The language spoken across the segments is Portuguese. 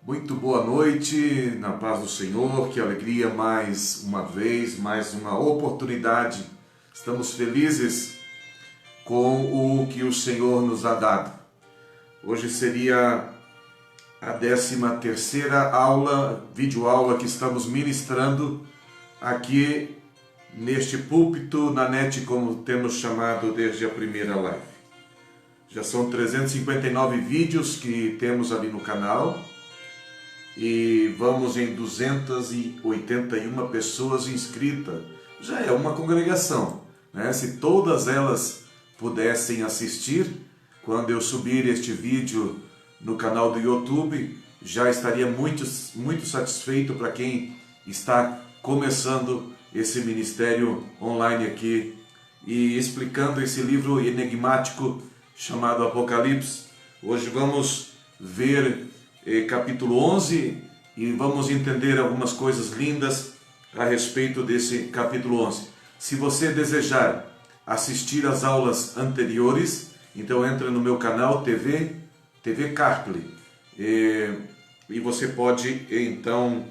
Muito boa noite, na paz do Senhor, que alegria mais uma vez, mais uma oportunidade. Estamos felizes com o que o Senhor nos ha dado. Hoje seria a 13ª aula, videoaula que estamos ministrando aqui neste púlpito, na net, como temos chamado desde a primeira live. Já são 359 vídeos que temos ali no canal. E vamos em 281 pessoas inscritas. Já é uma congregação, né? Se todas elas pudessem assistir, quando eu subir este vídeo no canal do YouTube, já estaria muito satisfeito para quem está começando esse ministério online aqui e explicando esse livro enigmático chamado Apocalipse. Hoje vamos ver capítulo 11 e vamos entender algumas coisas lindas a respeito desse capítulo 11. Se você desejar assistir às aulas anteriores, então entra no meu canal TV Carplay e você pode então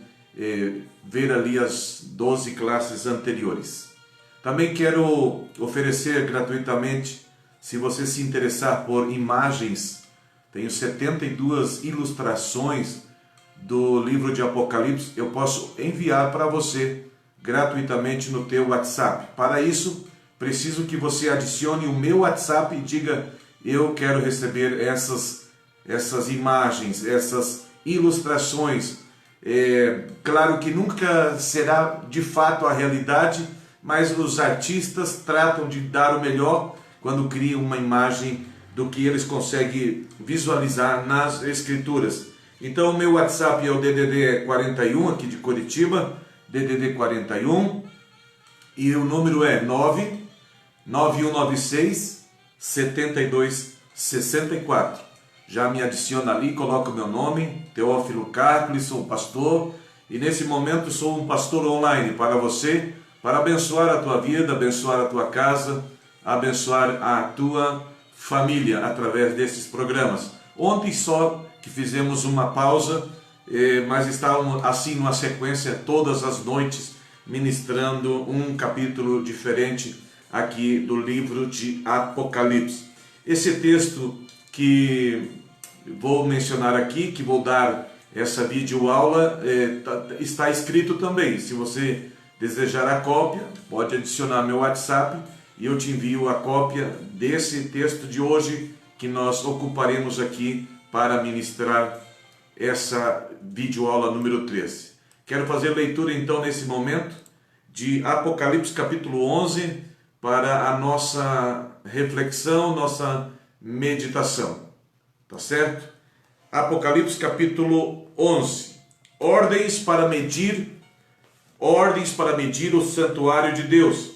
ver ali as 12 classes anteriores. Também quero oferecer gratuitamente, se você se interessar por imagens, tenho 72 ilustrações do livro de Apocalipse, eu posso enviar para você gratuitamente no teu WhatsApp. Para isso, preciso que você adicione o meu WhatsApp e diga: eu quero receber essas imagens, essas ilustrações. Claro que nunca será de fato a realidade, mas os artistas tratam de dar o melhor quando criam uma imagem do que eles conseguem visualizar nas escrituras. Então o meu WhatsApp é o DDD 41 aqui de Curitiba, DDD 41, e o número é 99196 7264. Já me adiciona ali, coloca o meu nome, Teófilo Carplay, sou pastor, e nesse momento sou um pastor online para você, para abençoar a tua vida, abençoar a tua casa, abençoar a tua família através desses programas. Ontem só que fizemos uma pausa, mas estávamos assim numa sequência todas as noites ministrando um capítulo diferente aqui do livro de Apocalipse. Esse texto que vou mencionar aqui, que vou dar essa videoaula, está escrito também. Se você desejar a cópia, pode adicionar meu WhatsApp e eu te envio a cópia desse texto de hoje que nós ocuparemos aqui para ministrar essa videoaula número 13. Quero fazer leitura então nesse momento de Apocalipse capítulo 11 para a nossa reflexão, nossa meditação. Tá certo? Apocalipse capítulo 11. Ordens para medir o santuário de Deus.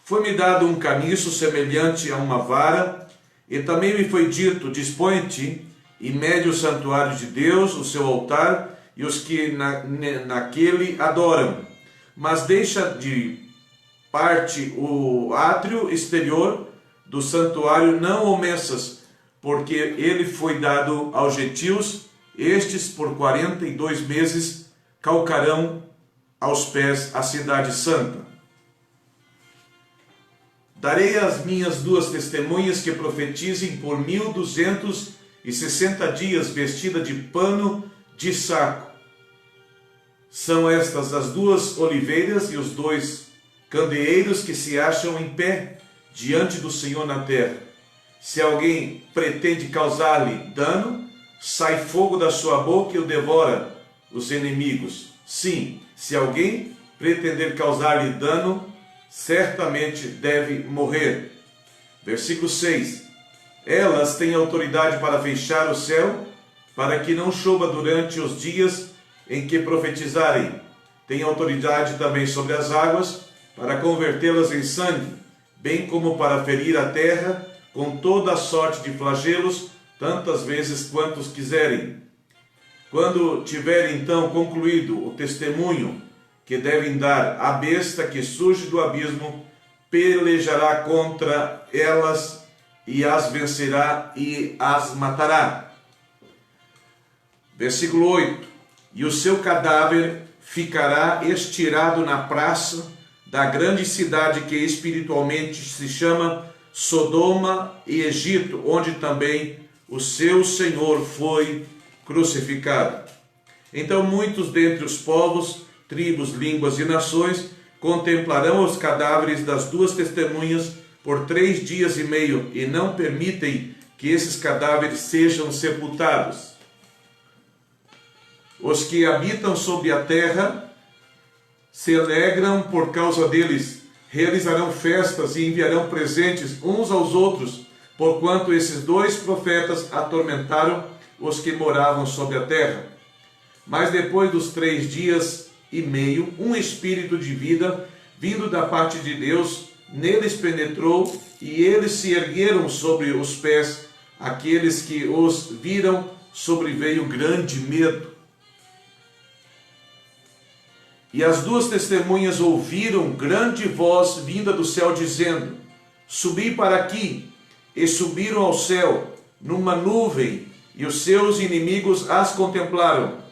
Foi-me dado um caniço semelhante a uma vara, e também me foi dito: dispõe-te e mede o santuário de Deus, o seu altar, e os que naquele adoram. Mas deixa de parte o átrio exterior do santuário, não o mexas, porque ele foi dado aos gentios, estes por 42 meses calcarão aos pés a cidade santa. Darei as minhas duas testemunhas que profetizem por 1260 dias vestida de pano de saco. São estas as duas oliveiras e os dois candeeiros que se acham em pé diante do Senhor na terra. Se alguém pretende causar-lhe dano, sai fogo da sua boca e o devora os inimigos. Sim, se alguém pretender causar-lhe dano, certamente deve morrer. Versículo 6. Elas têm autoridade para fechar o céu, para que não chova durante os dias em que profetizarem. Têm autoridade também sobre as águas, para convertê-las em sangue, bem como para ferir a terra com toda a sorte de flagelos, tantas vezes quantos quiserem. Quando tiverem então concluído o testemunho que devem dar, a besta que surge do abismo pelejará contra elas e as vencerá e as matará. Versículo 8: e o seu cadáver ficará estirado na praça da grande cidade que espiritualmente se chama Sodoma e Egito, onde também o seu Senhor foi crucificado. Então muitos dentre os povos, tribos, línguas e nações contemplarão os cadáveres das duas testemunhas por 3 dias e meio e não permitem que esses cadáveres sejam sepultados. Os que habitam sobre a terra se alegram por causa deles, realizarão festas e enviarão presentes uns aos outros, porquanto esses 2 profetas atormentaram os que moravam sobre a terra. Mas depois dos 3 dias e meio, um espírito de vida, vindo da parte de Deus, neles penetrou, e eles se ergueram sobre os pés. Aqueles que os viram, sobreveio grande medo. E as 2 testemunhas ouviram grande voz vinda do céu, dizendo: subi para aqui. E subiram ao céu, numa nuvem, e os seus inimigos as contemplaram.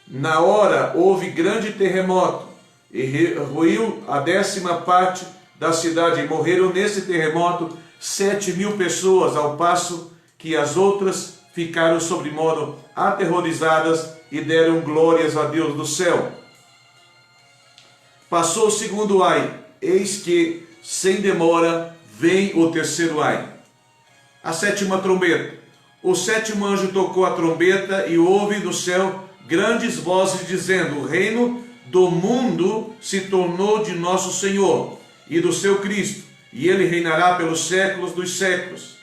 Na hora houve grande terremoto, e ruiu a 10ª parte da cidade, e morreram nesse terremoto 7.000 pessoas, ao passo que as outras ficaram sobremodo aterrorizadas e deram glórias a Deus do céu. Passou o 2º ai, eis que, sem demora, vem o 3º ai. A 7ª trombeta. O 7º anjo tocou a trombeta, e houve do céu grandes vozes dizendo: o reino do mundo se tornou de nosso Senhor e do seu Cristo, e ele reinará pelos séculos dos séculos.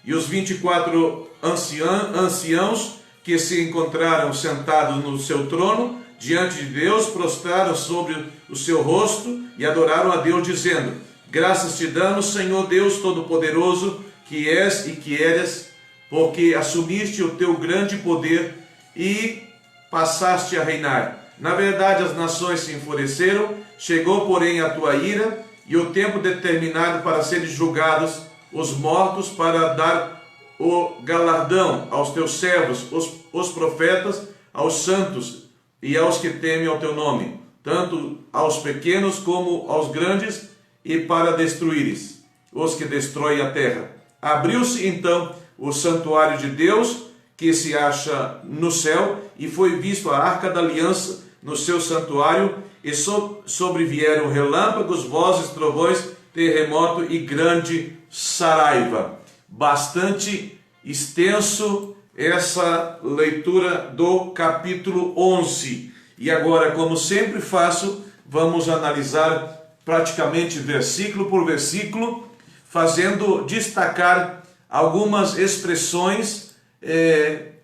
E os 24 anciãos que se encontraram sentados no seu trono diante de Deus prostraram sobre o seu rosto e adoraram a Deus, dizendo: graças te damos, Senhor Deus Todo-Poderoso, que és e que eres, porque assumiste o teu grande poder e passaste a reinar. Na verdade, as nações se enfureceram, chegou, porém, a tua ira, e o tempo determinado para serem julgados os mortos, para dar o galardão aos teus servos, os profetas, aos santos e aos que temem ao teu nome, tanto aos pequenos como aos grandes, e para destruíres os que destroem a terra. Abriu-se então o santuário de Deus, que se acha no céu, e foi visto a arca da aliança no seu santuário, e sobrevieram relâmpagos, vozes, trovões, terremoto e grande saraiva. Bastante extenso essa leitura do capítulo 11. E agora, como sempre faço, vamos analisar praticamente versículo por versículo, fazendo destacar algumas expressões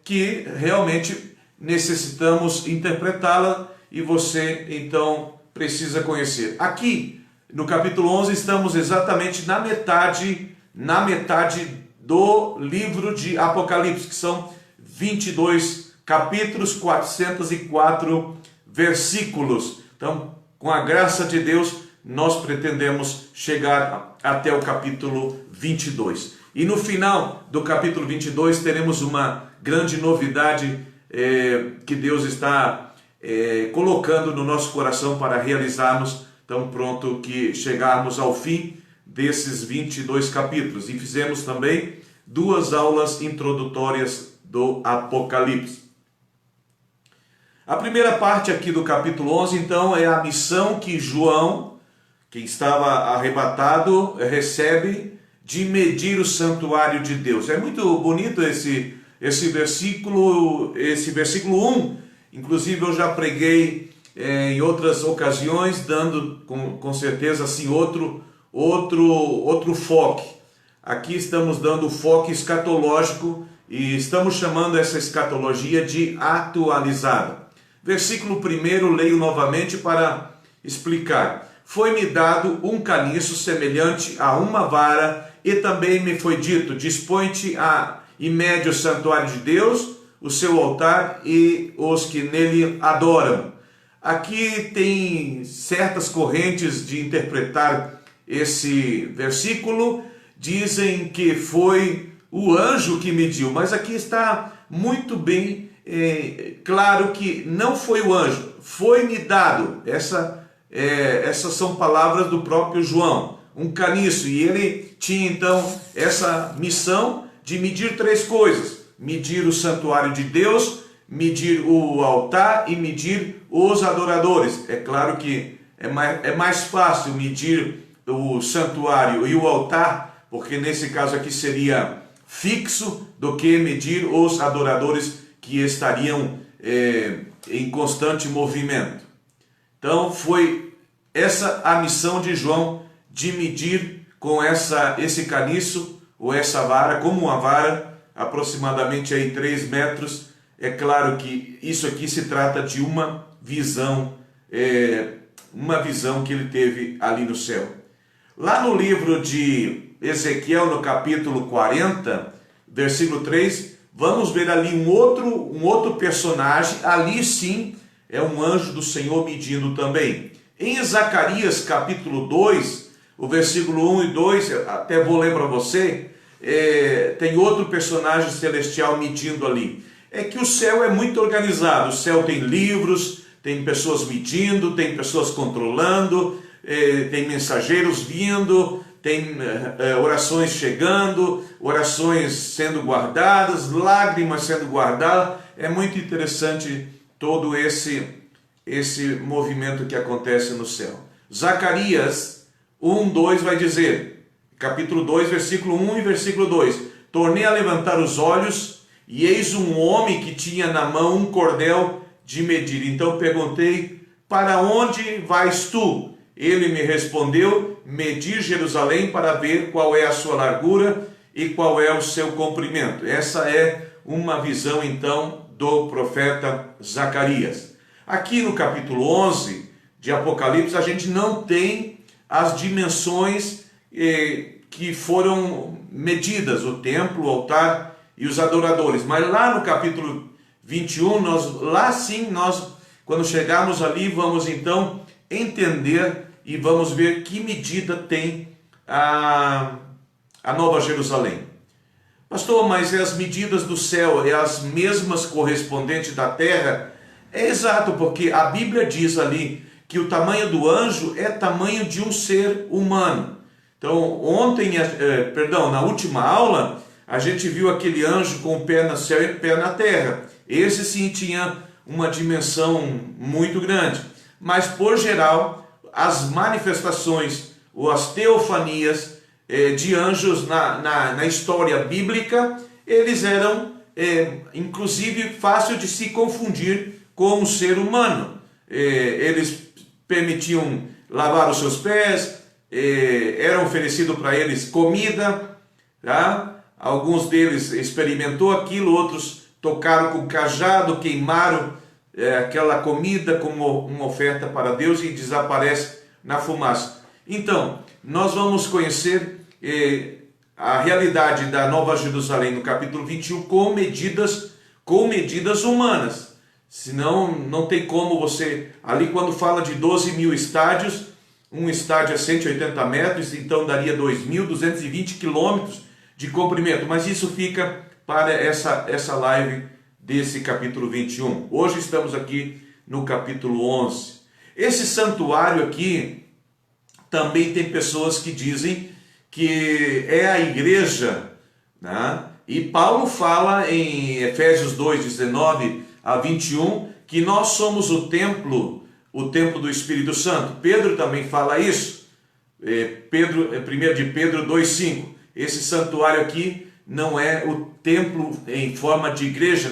que realmente necessitamos interpretá-la, e você então precisa conhecer. Aqui no capítulo 11 estamos exatamente na metade do livro de Apocalipse, que são 22 capítulos, 404 versículos. Então, com a graça de Deus, nós pretendemos chegar até o capítulo 22. E no final do capítulo 22 teremos uma grande novidade que Deus está colocando no nosso coração para realizarmos, tão pronto que chegarmos ao fim desses 22 capítulos. E fizemos também 2 aulas introdutórias do Apocalipse. A primeira parte aqui do capítulo 11, então, é a missão que João, que estava arrebatado, recebe de medir o santuário de Deus. É muito bonito esse versículo 1. Inclusive eu já preguei em outras ocasiões, dando com certeza assim outro foco. Aqui estamos dando o foco escatológico e estamos chamando essa escatologia de atualizada. Versículo 1, leio novamente para explicar. Foi-me dado um caniço semelhante a uma vara, e também me foi dito: dispõe-te e mede o santuário de Deus, o seu altar e os que nele adoram. Aqui tem certas correntes de interpretar esse versículo, dizem que foi o anjo que mediu, mas aqui está muito bem claro que não foi o anjo, foi-me dado. Essas são palavras do próprio João, um caniço, e ele tinha então essa missão de medir três coisas: medir o santuário de Deus, medir o altar e medir os adoradores. É claro que é mais fácil medir o santuário e o altar, porque nesse caso aqui seria fixo, do que medir os adoradores que estariam em constante movimento. Então foi essa a missão de João, de medir com esse caniço ou essa vara, como uma vara, aproximadamente aí 3 metros. É claro que isso aqui se trata de uma visão que ele teve ali no céu. Lá no livro de Ezequiel, no capítulo 40, versículo 3, vamos ver ali um outro personagem. Ali sim é um anjo do Senhor medindo também. Em Zacarias capítulo 2, o versículo 1 e 2, até vou ler para você, tem outro personagem celestial medindo ali. É que o céu é muito organizado, o céu tem livros, tem pessoas medindo, tem pessoas controlando, tem mensageiros vindo, tem orações chegando, orações sendo guardadas, lágrimas sendo guardadas. É muito interessante todo esse movimento que acontece no céu. Zacarias 1:2 vai dizer, capítulo 2, versículo 1 e versículo 2: tornei a levantar os olhos, e eis um homem que tinha na mão um cordel de medir. Então perguntei: para onde vais tu? Ele me respondeu: medir Jerusalém para ver qual é a sua largura e qual é o seu comprimento. Essa é uma visão então do profeta Zacarias. Aqui no capítulo 11 de Apocalipse a gente não tem as dimensões que foram medidas, o templo, o altar e os adoradores. Mas lá no capítulo 21, quando chegarmos ali, vamos então entender e vamos ver que medida tem a Nova Jerusalém. Pastor, mas as medidas do céu é as mesmas correspondentes da terra? É exato, porque a Bíblia diz ali que o tamanho do anjo é tamanho de um ser humano. Então, na última aula, a gente viu aquele anjo com o pé no céu e o pé na terra. Esse sim tinha uma dimensão muito grande. Mas, por geral, as manifestações ou as teofanias de anjos na história bíblica, eles eram, inclusive, fácil de se confundir com o ser humano. Eles permitiam lavar os seus pés, era oferecido para eles comida, tá? Alguns deles experimentou aquilo, outros tocaram com cajado, queimaram aquela comida como uma oferta para Deus e desaparece na fumaça. Então, nós vamos conhecer a realidade da Nova Jerusalém no capítulo 21 com medidas humanas. Senão, não tem como você... Ali quando fala de 12 mil estádios, um estádio é 180 metros, então daria 2.220 quilômetros de comprimento. Mas isso fica para essa live desse capítulo 21. Hoje estamos aqui no capítulo 11. Esse santuário aqui, também tem pessoas que dizem que é a igreja, né? E Paulo fala em Efésios 2:19-21, que nós somos o templo do Espírito Santo. Pedro também fala isso. 1 de Pedro 2:5. Esse santuário aqui não é o templo em forma de igreja,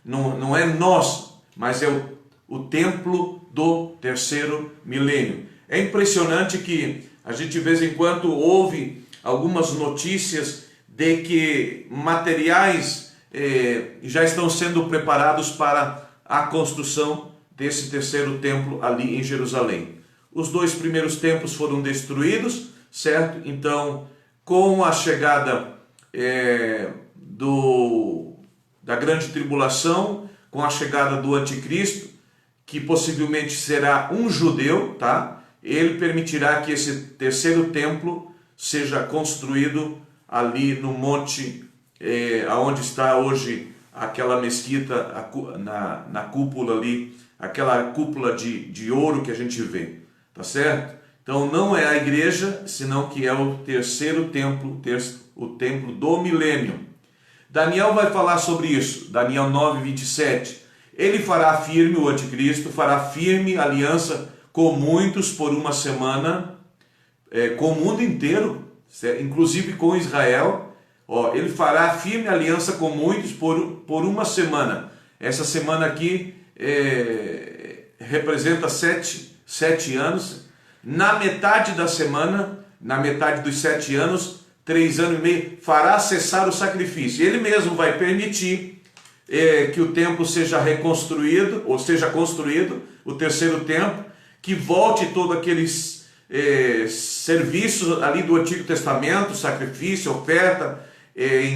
não é nosso, mas é o templo do terceiro milênio. É impressionante que a gente de vez em quando ouve algumas notícias de que materiais já estão sendo preparados para a construção desse terceiro templo ali em Jerusalém. Os 2 primeiros templos foram destruídos, certo? Então, com a chegada da grande tribulação, com a chegada do anticristo, que possivelmente será um judeu, tá? Ele permitirá que esse terceiro templo seja construído ali no monte, onde está hoje aquela mesquita na cúpula ali, aquela cúpula de ouro que a gente vê, tá certo? Então não é a igreja, senão que é o terceiro templo, o templo do milênio. Daniel vai falar sobre isso, Daniel 9:27. Ele fará firme, o anticristo, fará firme aliança com muitos por uma semana, com o mundo inteiro, inclusive com Israel. Ele fará firme aliança com muitos por uma semana. Essa semana aqui representa 7 anos. Na metade da semana, na metade dos 7 anos, 3 anos e meio, fará cessar o sacrifício. Ele mesmo vai permitir que o templo seja reconstruído, ou seja construído, o terceiro templo, que volte todos aqueles serviços ali do Antigo Testamento, sacrifício, oferta,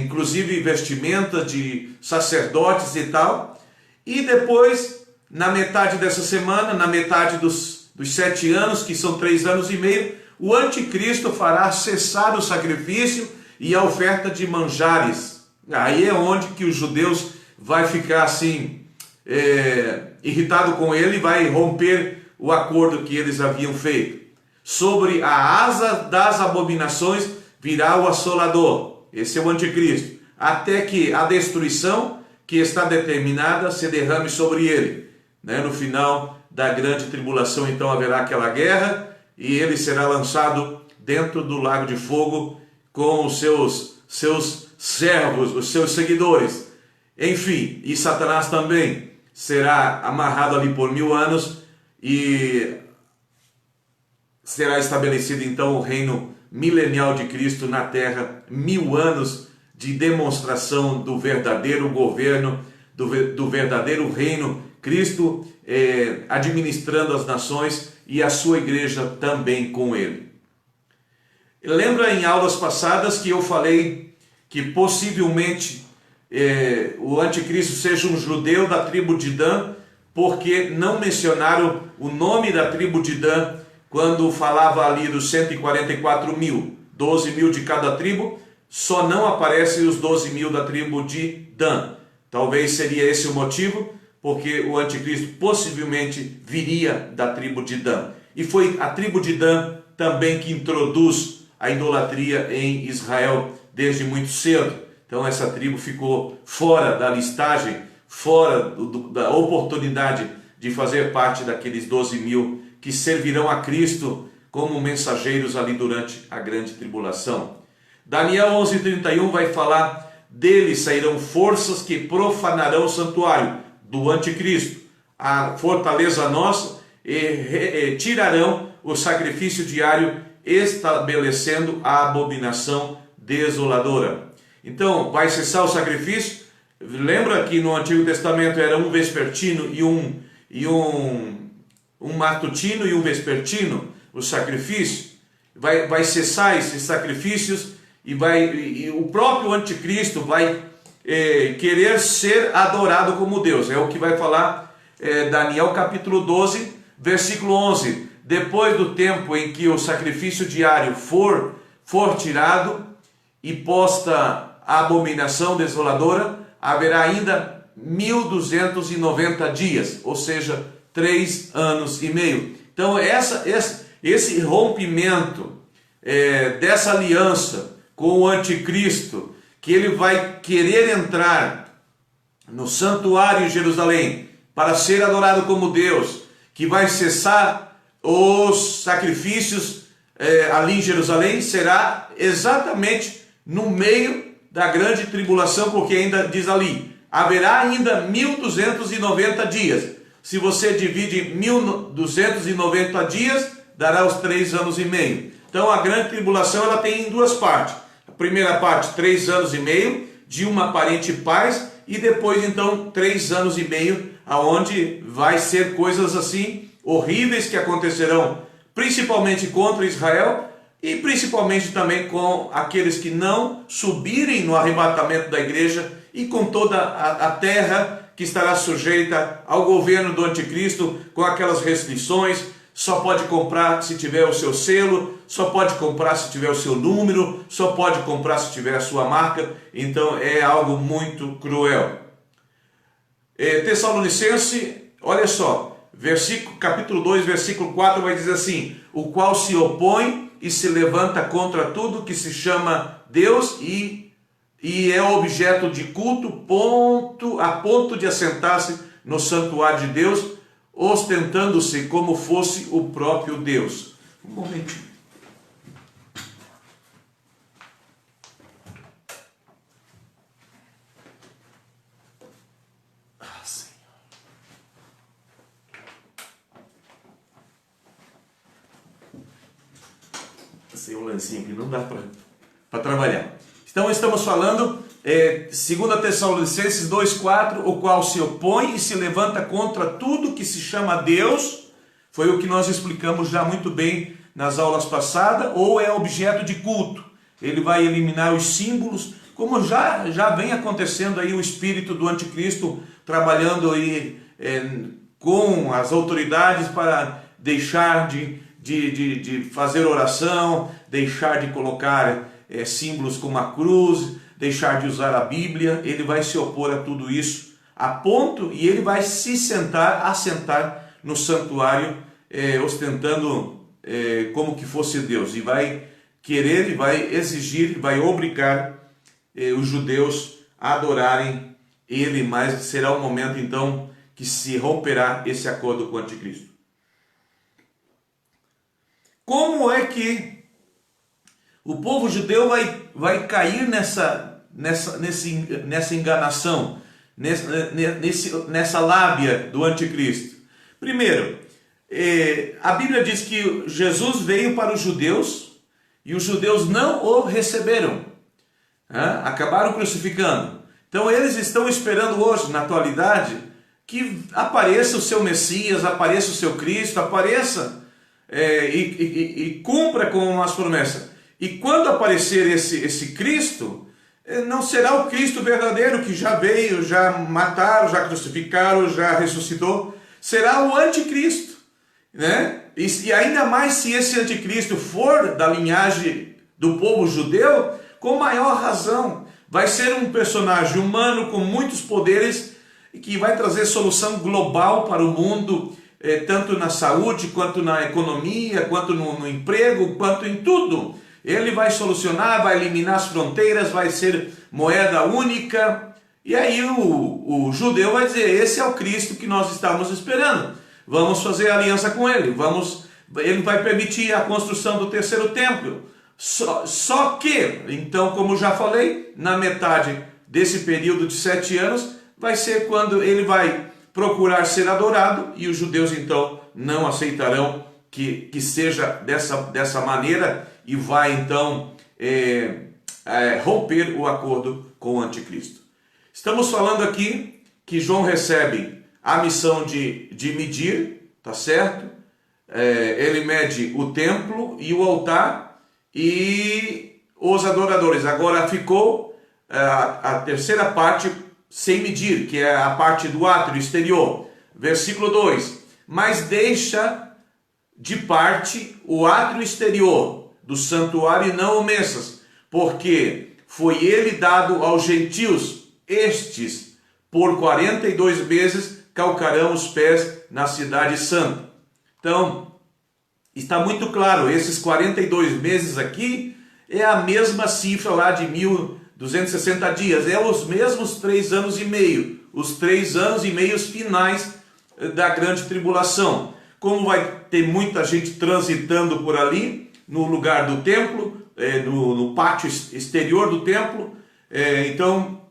inclusive vestimenta de sacerdotes e tal. E depois, na metade dessa semana, na metade dos 7 anos, que são 3 anos e meio, o anticristo fará cessar o sacrifício e a oferta de manjares. Aí é onde que os judeus vai ficar assim, irritado com ele, e vai romper o acordo que eles haviam feito. Sobre a asa das abominações virá o assolador. Esse é o anticristo. Até que a destruição que está determinada se derrame sobre ele. No final da grande tribulação, então, haverá aquela guerra, e ele será lançado dentro do lago de fogo com os seus servos, os seus seguidores. Enfim, e Satanás também será amarrado ali por 1000 anos, e será estabelecido então o reino milenial de Cristo na terra, 1000 anos de demonstração do verdadeiro governo, do verdadeiro reino, Cristo administrando as nações e a sua igreja também com ele. Lembra em aulas passadas que eu falei que possivelmente o anticristo seja um judeu da tribo de Dan, porque não mencionaram o nome da tribo de Dan quando falava ali dos 144 mil, 12 mil de cada tribo, só não aparecem os 12 mil da tribo de Dan. Talvez seria esse o motivo, porque o anticristo possivelmente viria da tribo de Dan. E foi a tribo de Dan também que introduz a idolatria em Israel desde muito cedo. Então essa tribo ficou fora da listagem, fora da oportunidade de fazer parte daqueles 12 mil que servirão a Cristo como mensageiros ali durante a grande tribulação. Daniel 11:31 vai falar: deles sairão forças que profanarão o santuário do anticristo, a fortaleza nossa, e tirarão o sacrifício diário, estabelecendo a abominação desoladora. Então, vai cessar o sacrifício. Lembra que no Antigo Testamento era um vespertino e um matutino e um vespertino, o sacrifício. Vai cessar esses sacrifícios e o próprio anticristo vai querer ser adorado como Deus. É o que vai falar Daniel capítulo 12, versículo 11. Depois do tempo em que o sacrifício diário for tirado e posta a abominação desoladora, haverá ainda 1290 dias, ou seja, 3 anos e meio. Então esse rompimento dessa aliança com o anticristo, que ele vai querer entrar no santuário em Jerusalém para ser adorado como Deus, que vai cessar os sacrifícios ali em Jerusalém, será exatamente no meio da grande tribulação, porque ainda diz ali, haverá ainda 1290 dias. Se você divide 1290 dias, dará os 3 anos e meio. Então a grande tribulação ela tem em 2 partes. A primeira parte, 3 anos e meio, de uma aparente paz, e depois então 3 anos e meio, aonde vai ser coisas assim horríveis que acontecerão, principalmente contra Israel, e principalmente também com aqueles que não subirem no arrebatamento da igreja, e com toda a terra que estará sujeita ao governo do anticristo, com aquelas restrições. Só pode comprar se tiver o seu selo, só pode comprar se tiver o seu número, só pode comprar se tiver a sua marca. Então é algo muito cruel. Tessalonicense, olha só, capítulo 2, versículo 4 vai dizer assim: o qual se opõe e se levanta contra tudo que se chama Deus e é objeto de culto, a ponto de assentar-se no santuário de Deus, ostentando-se como fosse o próprio Deus. Um momentinho. Sem um lancinho aqui, não dá para trabalhar. Então estamos falando, 2 Tessalonicenses 2,4, o qual se opõe e se levanta contra tudo que se chama Deus, foi o que nós explicamos já muito bem nas aulas passadas, ou é objeto de culto. Ele vai eliminar os símbolos, como já vem acontecendo aí o espírito do anticristo trabalhando aí com as autoridades para deixar de fazer oração, deixar de colocar símbolos como a cruz, deixar de usar a Bíblia. Ele vai se opor a tudo isso, a ponto, e ele vai se assentar no santuário, ostentando como que fosse Deus, e vai querer, e vai exigir, vai obrigar os judeus a adorarem ele, mas será o momento então que se romperá esse acordo com o anticristo. Como é que o povo judeu vai cair nessa enganação, nessa lábia do anticristo? Primeiro, a Bíblia diz que Jesus veio para os judeus e os judeus não o receberam, acabaram crucificando. Então eles estão esperando hoje, na atualidade, que apareça o seu Messias, apareça o seu Cristo, apareça e cumpra com as promessas. E quando aparecer esse Cristo, não será o Cristo verdadeiro que já veio, já mataram, já crucificaram, já ressuscitou. Será o anticristo, né? E ainda mais se esse anticristo for da linhagem do povo judeu, com maior razão. Vai ser um personagem humano com muitos poderes e que vai trazer solução global para o mundo, tanto na saúde, quanto na economia, quanto no emprego, quanto em tudo. Ele vai solucionar, vai eliminar as fronteiras, vai ser moeda única. E aí o judeu vai dizer: esse é o Cristo que nós estamos esperando. Vamos fazer aliança com ele. Ele vai permitir a construção do terceiro templo. Só que, então, como já falei, na metade desse período de 7 anos, vai ser quando ele vai procurar ser adorado, e os judeus então não aceitarão que seja dessa maneira, e vai então romper o acordo com o anticristo. Estamos falando aqui que João recebe a missão de medir, tá certo? Ele mede o templo e o altar e os adoradores. Agora ficou a terceira parte sem medir, que é a parte do átrio exterior. Versículo 2: mas deixa de parte o átrio exterior do santuário e não o meças, porque foi ele dado aos gentios. Estes, por 42 meses, calcarão os pés na cidade santa. Então, está muito claro, esses 42 meses aqui é a mesma cifra lá de 1260 dias, é os mesmos 3 anos e meio, os 3 anos e meio finais da grande tribulação. Como vai ter muita gente transitando por ali, no lugar do templo, no pátio exterior do templo, então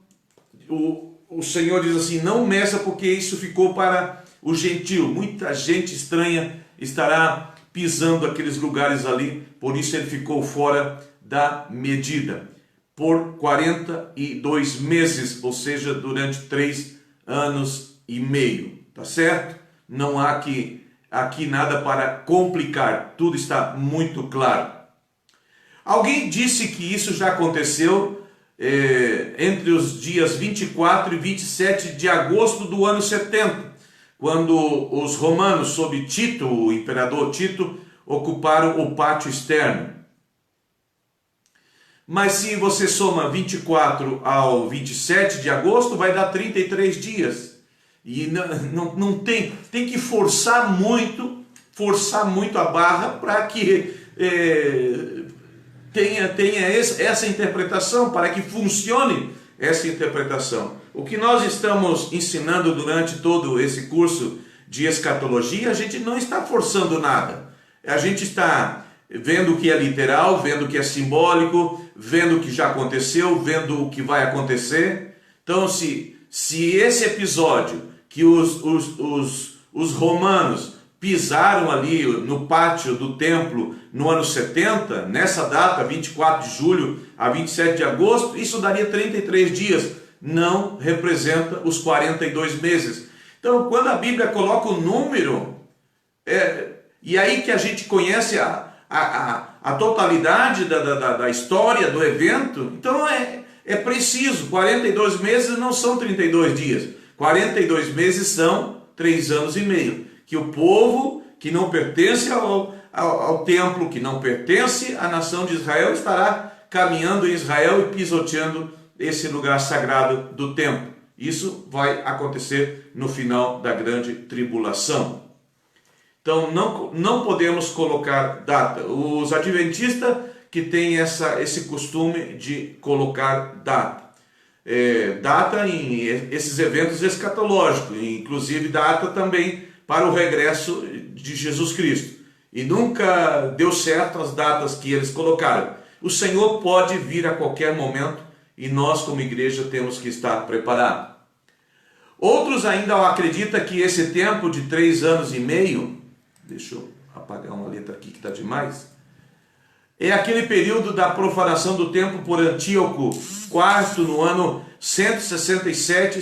o Senhor diz assim: não meça, porque isso ficou para o gentio. Muita gente estranha estará pisando aqueles lugares ali, por isso ele ficou fora da medida. Por 42 meses, ou seja, durante 3 anos e meio, tá certo? Não há aqui nada para complicar, tudo está muito claro. Alguém disse que isso já aconteceu entre os dias 24 e 27 de agosto do ano 70, quando os romanos, sob Tito, o imperador Tito, ocuparam o pátio externo. Mas se você soma 24 ao 27 de agosto, vai dar 33 dias. E não tem que forçar muito a barra para que tenha essa interpretação, para que funcione essa interpretação. O que nós estamos ensinando durante todo esse curso de escatologia, a gente não está forçando nada. A gente está vendo o que é literal, vendo o que é simbólico, vendo o que já aconteceu, vendo o que vai acontecer. Então, se esse episódio que os romanos pisaram ali no pátio do templo no ano 70, nessa data, 24 de julho a 27 de agosto, isso daria 33 dias, não representa os 42 meses. Então, quando a Bíblia coloca o número, e aí que a gente conhece a totalidade da história do evento, então é preciso, 42 meses não são 32 dias, 42 meses são 3 anos e meio, que o povo que não pertence ao templo, que não pertence à nação de Israel, estará caminhando em Israel e pisoteando esse lugar sagrado do templo. Isso vai acontecer no final da grande tribulação. Então não podemos colocar data. Os adventistas que têm esse costume de colocar data. Data em esses eventos escatológicos, inclusive data também para o regresso de Jesus Cristo. E nunca deu certo as datas que eles colocaram. O Senhor pode vir a qualquer momento e nós, como igreja, temos que estar preparados. Outros ainda acreditam que esse tempo de 3 anos e meio, deixa eu apagar uma letra aqui que está demais, é aquele período da profanação do templo por Antíoco IV no ano 167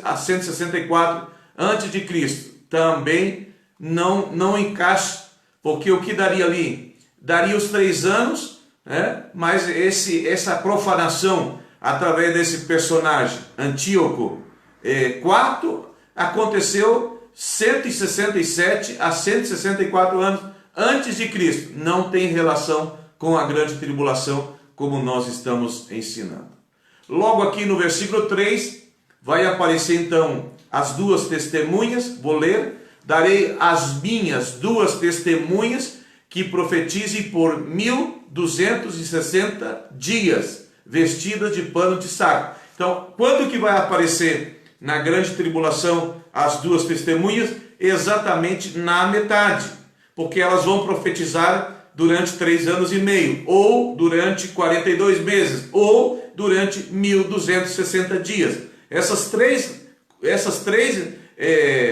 a 164 a.C. Também não encaixa, porque o que daria ali? Daria os 3 anos, mas essa profanação através desse personagem, Antíoco IV, aconteceu 167 a 164 anos antes de Cristo. Não tem relação com a grande tribulação, como nós estamos ensinando. Logo aqui no versículo 3, vai aparecer então as 2 testemunhas, vou ler. Darei as minhas 2 testemunhas que profetizem por 1260 dias, vestidas de pano de saco. Então, quando que vai aparecer na grande tribulação as 2 testemunhas? Exatamente na metade, porque elas vão profetizar durante 3 anos e meio, ou durante 42 meses, ou durante 1260 dias. Essas três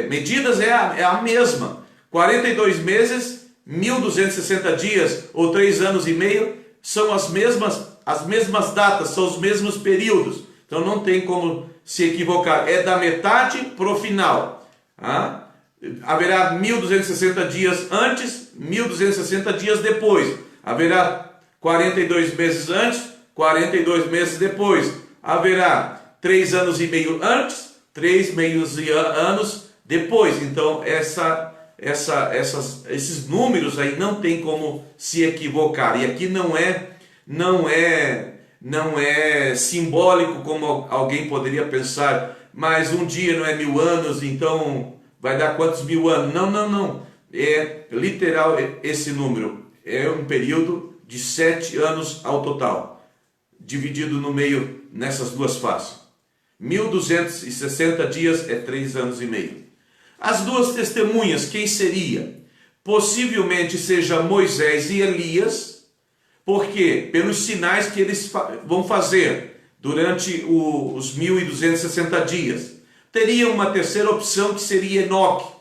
medidas é a mesma. 42 meses, 1260 dias, ou 3 anos e meio, são as mesmas datas, são os mesmos períodos. Então não tem como se equivocar. É da metade para o final. Haverá 1260 dias antes, 1260 dias depois. Haverá 42 meses antes, 42 meses depois. Haverá 3 anos e meio antes, 3 meios anos depois. Então esses números aí não tem como se equivocar. E aqui não é simbólico como alguém poderia pensar, mas um dia não é 1000 anos, então vai dar quantos 1000 anos? Não. É literal esse número. É um período de 7 anos ao total, dividido no meio nessas 2 faces. 1260 dias é 3 anos e meio. As 2 testemunhas, quem seria? Possivelmente seja Moisés e Elias, porque pelos sinais que eles vão fazer durante os 1260 dias. Teria uma terceira opção que seria Enoque,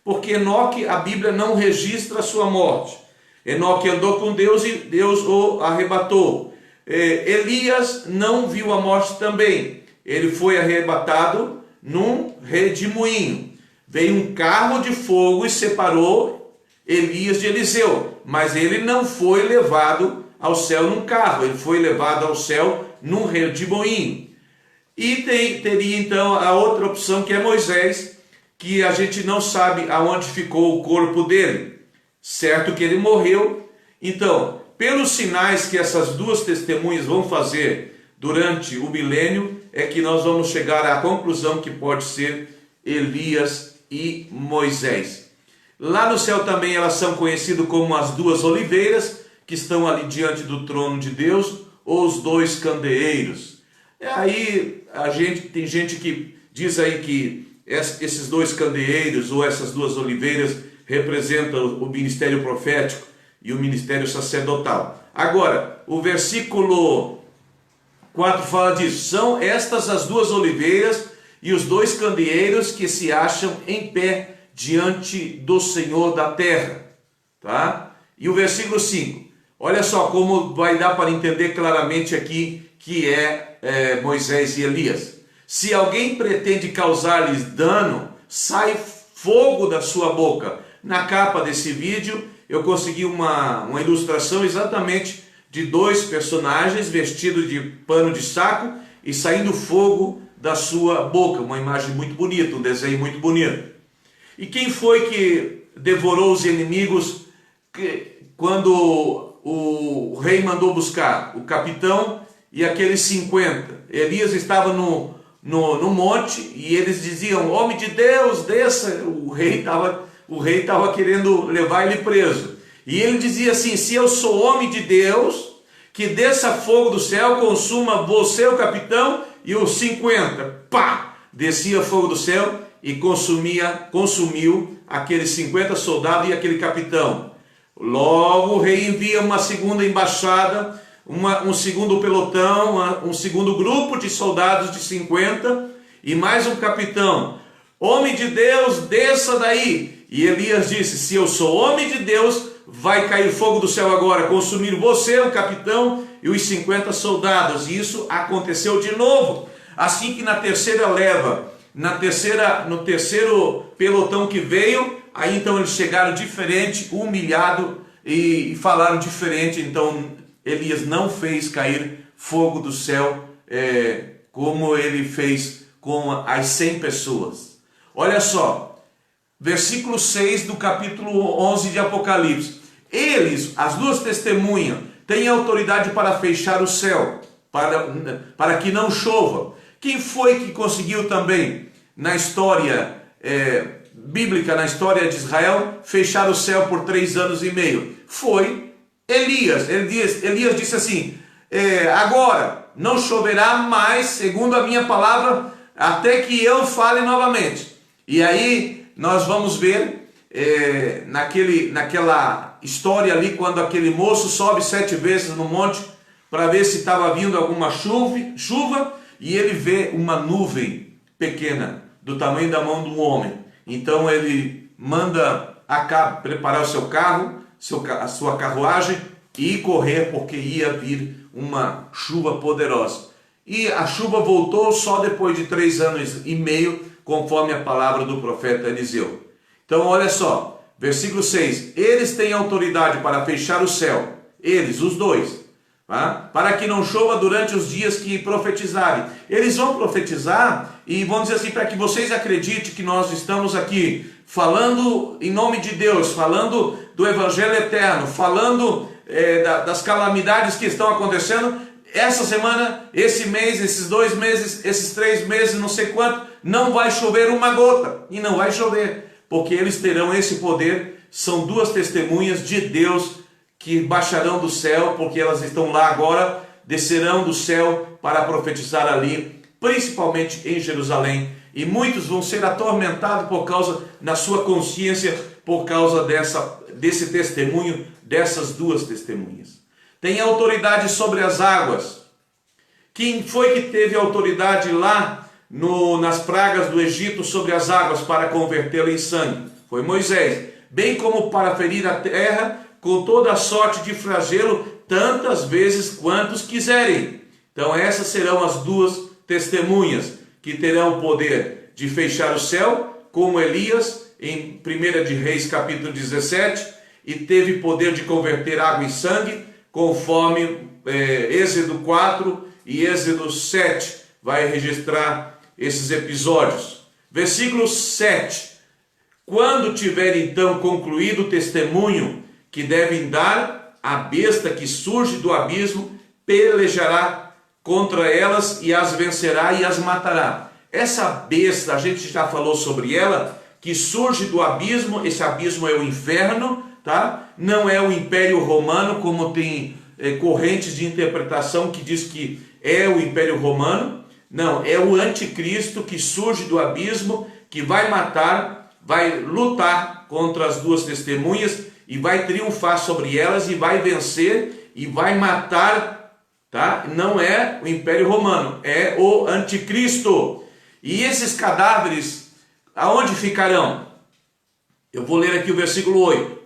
porque Enoque, a Bíblia não registra a sua morte. Enoque andou com Deus e Deus o arrebatou. Elias não viu a morte também. Ele foi arrebatado num redemoinho. Veio um carro de fogo e separou Elias de Eliseu, mas ele não foi levado ao céu num carro, ele foi levado ao céu num redemoinho. E teria então a outra opção, que é Moisés, que a gente não sabe aonde ficou o corpo dele. Certo que ele morreu. Então, pelos sinais que essas 2 testemunhas vão fazer durante o milênio, é que nós vamos chegar à conclusão que pode ser Elias e Moisés. Lá no céu também elas são conhecidas como as duas oliveiras, que estão ali diante do trono de Deus, ou os dois candeeiros. Aí tem gente que diz aí que esses dois candeeiros ou essas duas oliveiras representam o ministério profético e o ministério sacerdotal. Agora, o versículo 4 fala disso. São estas as duas oliveiras e os dois candeeiros que se acham em pé diante do Senhor da terra. Tá? E o versículo 5. Olha só como vai dar para entender claramente aqui que é Moisés e Elias. Se alguém pretende causar-lhes dano, sai fogo da sua boca. Na capa desse vídeo eu consegui uma ilustração exatamente de dois personagens vestidos de pano de saco e saindo fogo da sua boca. Uma imagem muito bonita, um desenho muito bonito. E quem foi que devorou os inimigos quando o rei mandou buscar? O capitão e aqueles 50. Elias estava no monte e eles diziam: homem de Deus, desça. O rei estava querendo levar ele preso. E ele dizia assim: se eu sou homem de Deus, que desça fogo do céu, consuma você, o capitão, e os 50. Pá! Descia fogo do céu e consumiu aqueles 50 soldados e aquele capitão. Logo o rei envia uma segunda embaixada, um segundo pelotão, um segundo grupo de soldados de 50 e mais um capitão. Homem de Deus, desça daí. E Elias disse: se eu sou homem de Deus, vai cair fogo do céu agora, consumir você, o capitão, e os 50 soldados. E isso aconteceu de novo. Assim que na terceira leva, no terceiro pelotão que veio, aí então eles chegaram diferente, humilhado e falaram diferente. Então Elias não fez cair fogo do céu como ele fez com as 100 pessoas. Olha só, versículo 6 do capítulo 11 de Apocalipse. Eles, as duas testemunhas, têm autoridade para fechar o céu, para que não chova. Quem foi que conseguiu também, na história bíblica, na história de Israel, fechar o céu por 3 anos e meio? Foi Elias. Elias disse assim: agora não choverá mais, segundo a minha palavra, até que eu fale novamente. E aí nós vamos ver naquela história ali, quando aquele moço sobe 7 vezes no monte para ver se estava vindo alguma chuva, e ele vê uma nuvem pequena, do tamanho da mão de um homem. Então ele manda Acabe preparar o seu carro, a sua carruagem, e ir correr, porque ia vir uma chuva poderosa. E a chuva voltou só depois de 3 anos e meio, conforme a palavra do profeta Eliseu. Então olha só, versículo 6. Eles têm autoridade para fechar o céu, eles, os dois, tá? Para que não chova durante os dias que profetizarem. Eles vão profetizar e vão dizer assim, para que vocês acreditem que nós estamos aqui falando em nome de Deus, falando do evangelho eterno, falando das calamidades que estão acontecendo. Essa semana, esse mês, esses 2 meses, esses 3 meses, não sei quanto, não vai chover uma gota. E não vai chover, porque eles terão esse poder. São 2 testemunhas de Deus que baixarão do céu, porque elas estão lá agora, descerão do céu para profetizar ali, principalmente em Jerusalém. E muitos vão ser atormentados por causa, na sua consciência, por causa desse testemunho, dessas 2 testemunhas. Tem autoridade sobre as águas. Quem foi que teve autoridade lá nas pragas do Egito sobre as águas para convertê-la em sangue? Foi Moisés. Bem como para ferir a terra com toda a sorte de flagelo, tantas vezes quantos quiserem. Então essas serão as 2 testemunhas que terão o poder de fechar o céu, como Elias em 1 de Reis capítulo 17, e teve poder de converter água em sangue, conforme Êxodo 4 e Êxodo 7 vai registrar esses episódios. Versículo 7. Quando tiver então concluído o testemunho que devem dar, a besta que surge do abismo pelejará contra elas e as vencerá e as matará. essa besta, a gente já falou sobre ela, que surge do abismo. Esse abismo é o inferno, tá? Não é o Império Romano, como tem correntes de interpretação que diz que é o Império Romano. Não, é o anticristo que surge do abismo, que vai matar, vai lutar contra as duas testemunhas e vai triunfar sobre elas e vai vencer e vai matar, tá? Não é o Império Romano, é o anticristo. E esses cadáveres, aonde ficarão? Eu vou ler aqui o versículo 8.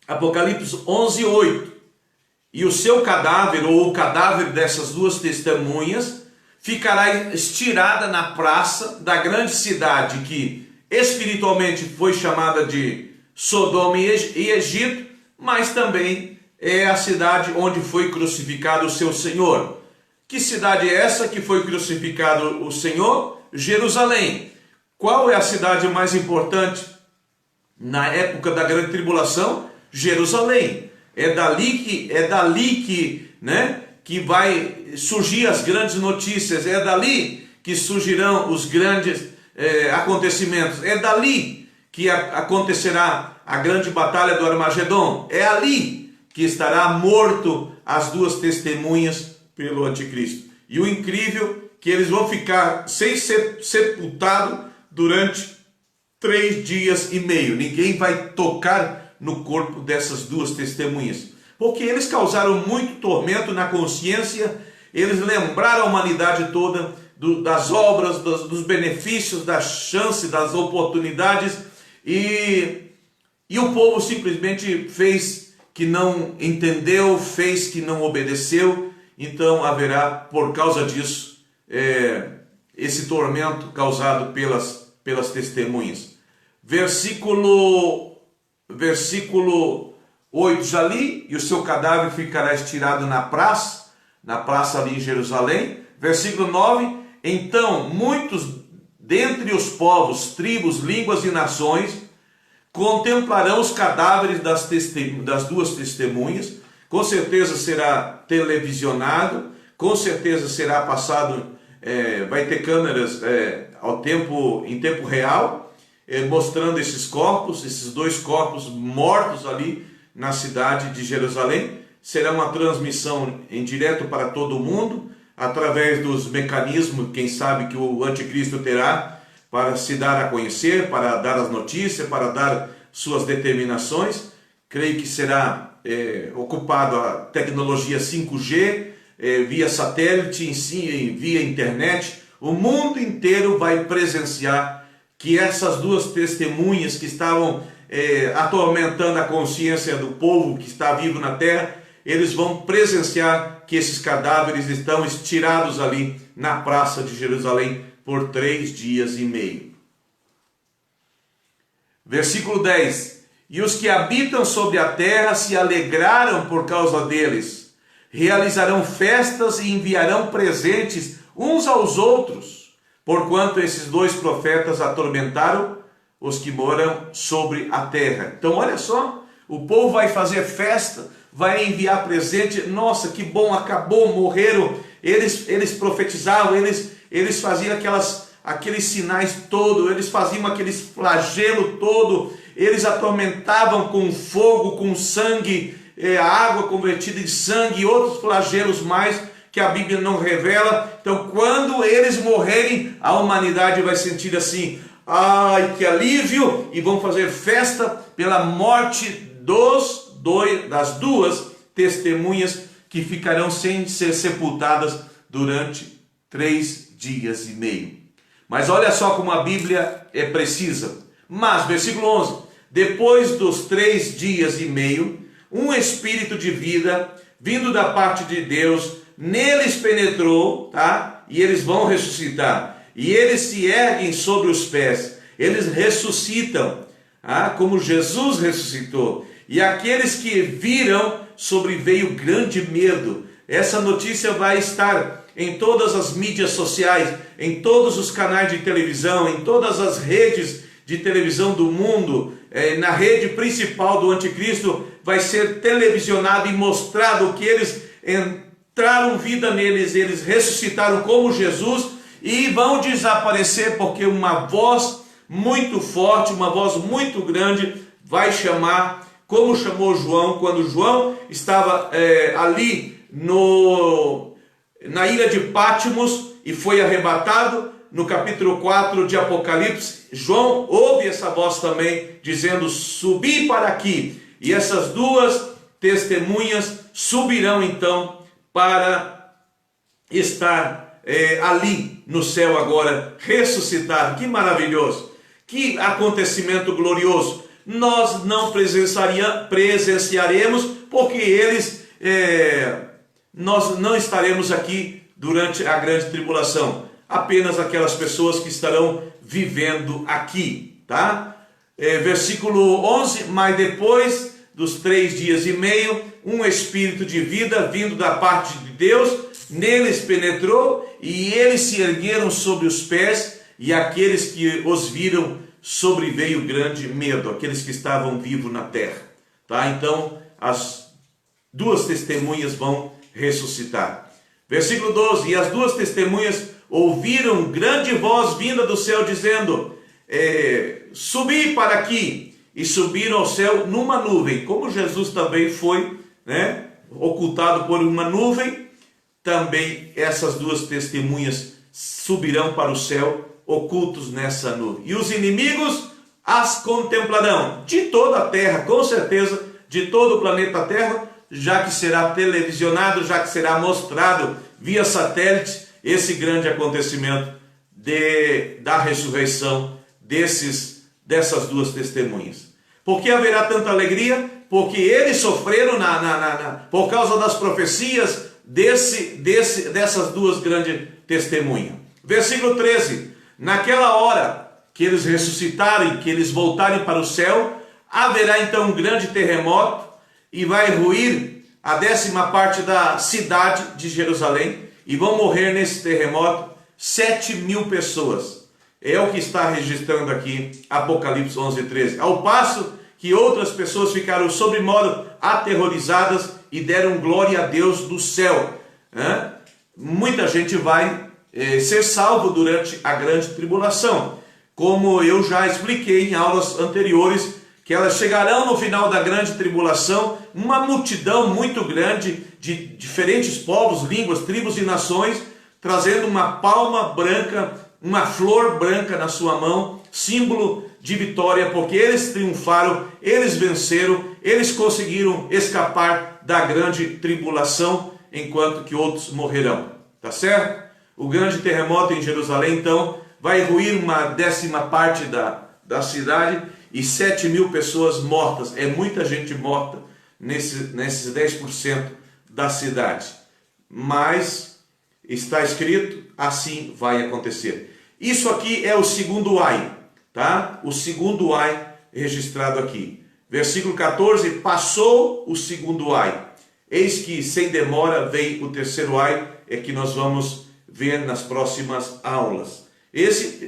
Apocalipse 11, 8. E o seu cadáver, ou o cadáver dessas duas testemunhas, ficará estirada na praça da grande cidade, que espiritualmente foi chamada de Sodoma e Egito, mas também é a cidade onde foi crucificado o seu Senhor. Que cidade é essa que foi crucificado o Senhor? Jerusalém. Qual é a cidade mais importante na época da grande tribulação? Jerusalém. É dali que vai surgir as grandes notícias, é dali que surgirão os grandes acontecimentos, é dali que acontecerá a grande batalha do Armagedon, é ali que estará morto as duas testemunhas pelo anticristo. E o incrível que eles vão ficar sem ser sepultados durante 3 dias e meio. Ninguém vai tocar no corpo dessas duas testemunhas, porque eles causaram muito tormento na consciência. Eles lembraram a humanidade toda das obras, dos benefícios, das chances, das oportunidades, e o povo simplesmente fez que não entendeu, fez que não obedeceu. Então haverá, por causa disso, esse tormento causado pelas testemunhas. Versículo 8, já li, e o seu cadáver ficará estirado na praça ali em Jerusalém. Versículo 9, então muitos dentre os povos, tribos, línguas e nações contemplarão os cadáveres das duas testemunhas. Com certeza será televisionado, com certeza será passado, vai ter câmeras em tempo real, mostrando esses corpos, esses 2 corpos mortos ali na cidade de Jerusalém. Será uma transmissão em direto para todo mundo, através dos mecanismos, quem sabe, que o anticristo terá para se dar a conhecer, para dar as notícias, para dar suas determinações. Creio que será ocupado a tecnologia 5G, via satélite, via internet. O mundo inteiro vai presenciar que essas duas testemunhas que estavam atormentando a consciência do povo que está vivo na terra, eles vão presenciar que esses cadáveres estão estirados ali na praça de Jerusalém por 3 dias e meio. Versículo 10. E os que habitam sobre a terra se alegraram por causa deles, realizarão festas e enviarão presentes uns aos outros, porquanto esses 2 profetas atormentaram os que moram sobre a terra. Então olha só, o povo vai fazer festa, vai enviar presente. Nossa, que bom, acabou, morreram. Eles profetizavam, eles faziam aqueles sinais todos, eles faziam aqueles flagelos todo, eles atormentavam com fogo, com sangue, a água convertida em sangue e outros flagelos mais que a Bíblia não revela. Então, quando eles morrerem, a humanidade vai sentir assim: ai, que alívio! E vão fazer festa pela morte das duas testemunhas que ficarão sem ser sepultadas durante 3 dias e meio. Mas olha só como a Bíblia é precisa. Mas, versículo 11, depois dos 3 dias e meio, um espírito de vida, vindo da parte de Deus, neles penetrou, tá? E eles vão ressuscitar. E eles se erguem sobre os pés, eles ressuscitam, como Jesus ressuscitou. E aqueles que viram, sobreveio grande medo. Essa notícia vai estar em todas as mídias sociais, em todos os canais de televisão, em todas as redes de televisão do mundo. Na rede principal do anticristo vai ser televisionado e mostrado que eles entraram vida neles, eles ressuscitaram como Jesus e vão desaparecer, porque uma voz muito forte, uma voz muito grande vai chamar, como chamou João, quando João estava ali na ilha de Patmos e foi arrebatado. No capítulo 4 de Apocalipse, João ouve essa voz também, dizendo: subi para aqui. E essas duas testemunhas subirão então para estar ali no céu agora, ressuscitado. Que maravilhoso, que acontecimento glorioso. Nós não presenciaremos, porque nós não estaremos aqui durante a grande tribulação. Apenas aquelas pessoas que estarão vivendo aqui, tá? Versículo 11, mas depois dos 3 dias e meio, um espírito de vida vindo da parte de Deus neles penetrou, e eles se ergueram sobre os pés, e aqueles que os viram sobreveio grande medo, aqueles que estavam vivos na terra, tá? Então as duas testemunhas vão ressuscitar. Versículo 12, e as duas testemunhas ouviram grande voz vinda do céu, dizendo: subi para aqui. E subiram ao céu numa nuvem, como Jesus também foi, né, ocultado por uma nuvem. Também essas duas testemunhas subirão para o céu, ocultos nessa nuvem. E os inimigos as contemplarão de toda a terra, com certeza, de todo o planeta Terra, já que será televisionado, já que será mostrado via satélite esse grande acontecimento da ressurreição dessas duas testemunhas. Por que haverá tanta alegria? Porque eles sofreram por causa das profecias dessas duas grandes testemunhas. Versículo 13, naquela hora que eles ressuscitarem, que eles voltarem para o céu, haverá então um grande terremoto, e vai ruir a 10ª parte da cidade de Jerusalém, e vão morrer nesse terremoto 7.000 pessoas. É o que está registrando aqui Apocalipse 11:13. Ao passo que outras pessoas ficaram sobremodo aterrorizadas e deram glória a Deus do céu. Muita gente vai ser salvo durante a grande tribulação. Como eu já expliquei em aulas anteriores, que elas chegarão no final da grande tribulação, uma multidão muito grande de diferentes povos, línguas, tribos e nações, trazendo uma palma branca, uma flor branca na sua mão, símbolo de vitória, porque eles triunfaram, eles venceram, eles conseguiram escapar da grande tribulação, enquanto que outros morrerão, tá certo? O grande terremoto em Jerusalém, então, vai ruir uma 10ª parte da cidade, e 7.000 pessoas mortas. É muita gente morta nesses 10% da cidade. Mas está escrito, assim vai acontecer. Isso aqui é o segundo ai, tá? O segundo ai registrado aqui. Versículo 14, passou o segundo ai. Eis que sem demora vem o terceiro ai, é que nós vamos ver nas próximas aulas.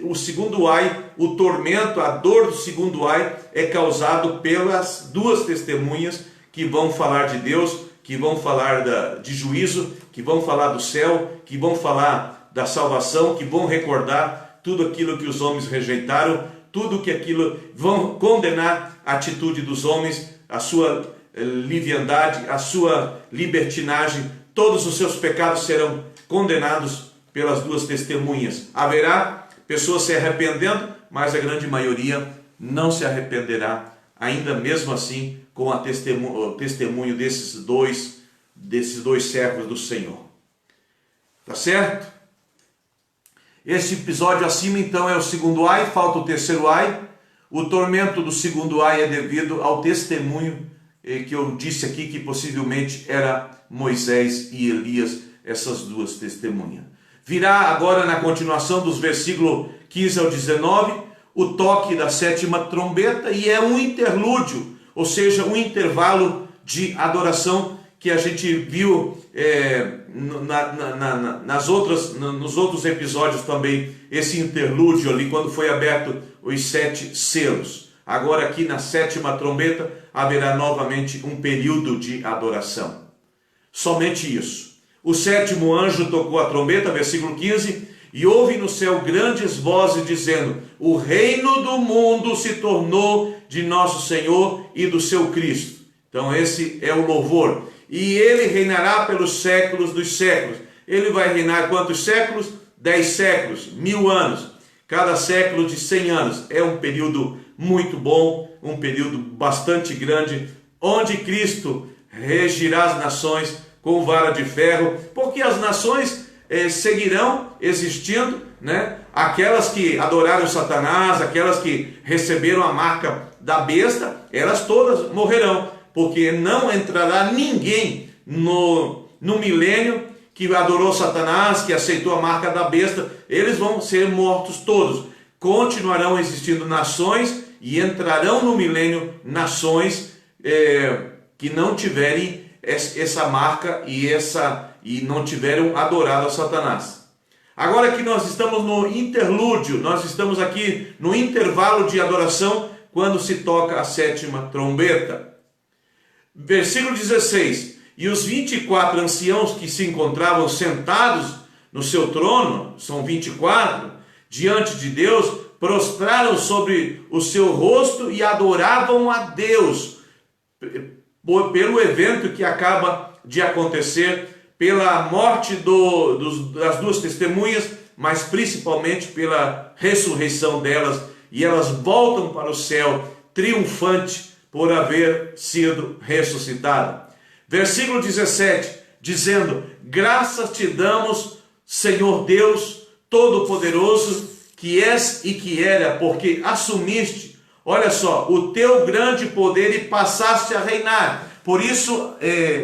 O segundo ai, o tormento, a dor do segundo ai é causado pelas duas testemunhas que vão falar de Deus, que vão falar de juízo, que vão falar do céu, que vão falar da salvação, que vão recordar tudo aquilo que os homens rejeitaram, tudo que aquilo vão condenar a atitude dos homens, a sua liviandade, a sua libertinagem, todos os seus pecados serão condenados pelas duas testemunhas. Haverá pessoas se arrependendo, mas a grande maioria não se arrependerá, ainda mesmo assim, com o testemunho desses dois servos do Senhor. Tá certo? Este episódio acima, então, é o segundo ai, falta o terceiro ai. O tormento do segundo ai é devido ao testemunho que eu disse aqui, que possivelmente era Moisés e Elias, essas duas testemunhas. Virá agora, na continuação dos versículos 15 ao 19, o toque da 7ª trombeta, e é um interlúdio, ou seja, um intervalo de adoração que a gente viu nos outros episódios também, esse interlúdio ali, quando foi aberto os 7 selos. Agora aqui na 7ª trombeta haverá novamente um período de adoração. Somente isso. o sétimo anjo tocou a trombeta, versículo 15, e houve no céu grandes vozes dizendo: o reino do mundo se tornou de nosso Senhor e do seu Cristo. Então esse é o louvor. E ele reinará pelos séculos dos séculos. Ele vai reinar quantos séculos? 10 séculos, 1000 anos. Cada século de 100 anos. É um período muito bom, um período bastante grande, onde Cristo regirá as nações com vara de ferro, porque as nações seguirão existindo, né? Aquelas que adoraram Satanás, aquelas que receberam a marca da besta, elas todas morrerão, porque não entrará ninguém no milênio que adorou Satanás, que aceitou a marca da besta. Eles vão ser mortos todos. Continuarão existindo nações e entrarão no milênio nações que não tiverem essa marca e não tiveram adorado a Satanás. Agora que nós estamos no interlúdio, nós estamos aqui no intervalo de adoração, quando se toca a sétima trombeta. Versículo 16: e os 24 anciãos que se encontravam sentados no seu trono, são 24, diante de Deus, prostraram sobre o seu rosto e adoravam a Deus, pelo evento que acaba de acontecer, pela morte das duas testemunhas, mas principalmente pela ressurreição delas, e elas voltam para o céu triunfante por haver sido ressuscitada. Versículo 17, dizendo: graças te damos, Senhor Deus Todo-Poderoso, que és e que era, porque assumiste, olha só, o teu grande poder e passaste a reinar. Por isso,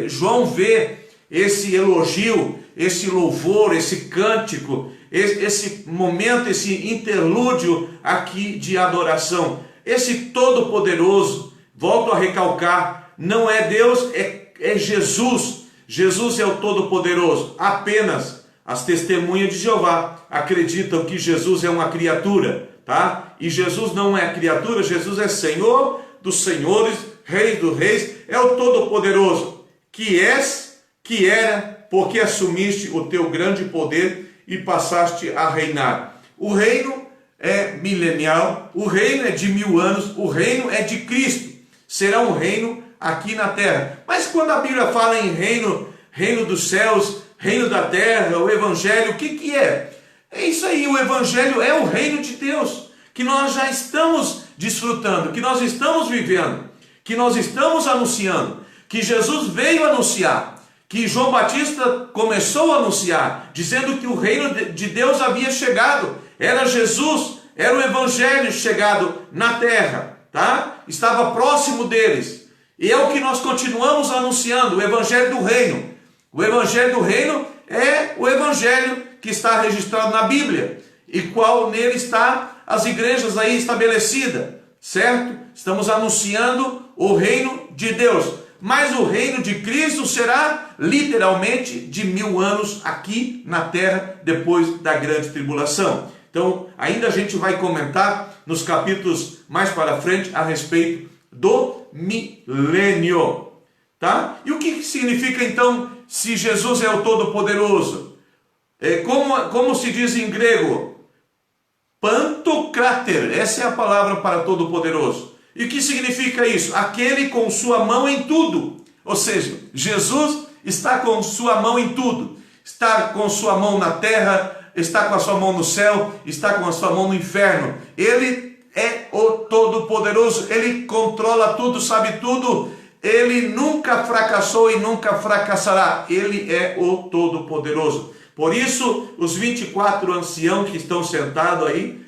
João vê esse elogio, esse louvor, esse cântico, esse momento, esse interlúdio aqui de adoração. Esse Todo-Poderoso, volto a recalcar, não é Deus, é Jesus. Jesus é o Todo-Poderoso. Apenas as testemunhas de Jeová acreditam que Jesus é uma criatura, tá? E Jesus não é criatura, Jesus é Senhor dos senhores, Rei dos reis, é o Todo-Poderoso, que és, que era, porque assumiste o teu grande poder e passaste a reinar. O reino é milenial, o reino é de 1000 anos, o reino é de Cristo. Será um reino aqui na terra. Mas quando a Bíblia fala em reino dos céus, reino da terra, o evangelho, o que é? É isso aí, o evangelho é o reino de Deus, que nós já estamos desfrutando, que nós estamos vivendo, que nós estamos anunciando, que Jesus veio anunciar, que João Batista começou a anunciar, dizendo que o reino de Deus havia chegado. Era Jesus, era o evangelho chegado na terra, tá? Estava próximo deles. E é o que nós continuamos anunciando, o evangelho do reino. O evangelho do reino é o evangelho que está registrado na Bíblia, e qual nele está as igrejas aí estabelecidas, certo? Estamos anunciando o reino de Deus. Mas o reino de Cristo será literalmente de 1000 anos aqui na terra, depois da grande tribulação. Então, ainda a gente vai comentar nos capítulos mais para frente a respeito do milênio, tá? E o que significa então se Jesus é o Todo-Poderoso? Como se diz em grego? Pantocrator, essa é a palavra para Todo-Poderoso. E o que significa isso? Aquele com sua mão em tudo. Ou seja, Jesus está com sua mão em tudo. Está com sua mão na terra, está com a sua mão no céu, está com a sua mão no inferno. Ele é o Todo-Poderoso, ele controla tudo, sabe tudo. Ele nunca fracassou e nunca fracassará. Ele é o Todo-Poderoso. Por isso, os 24 anciãos que estão sentados aí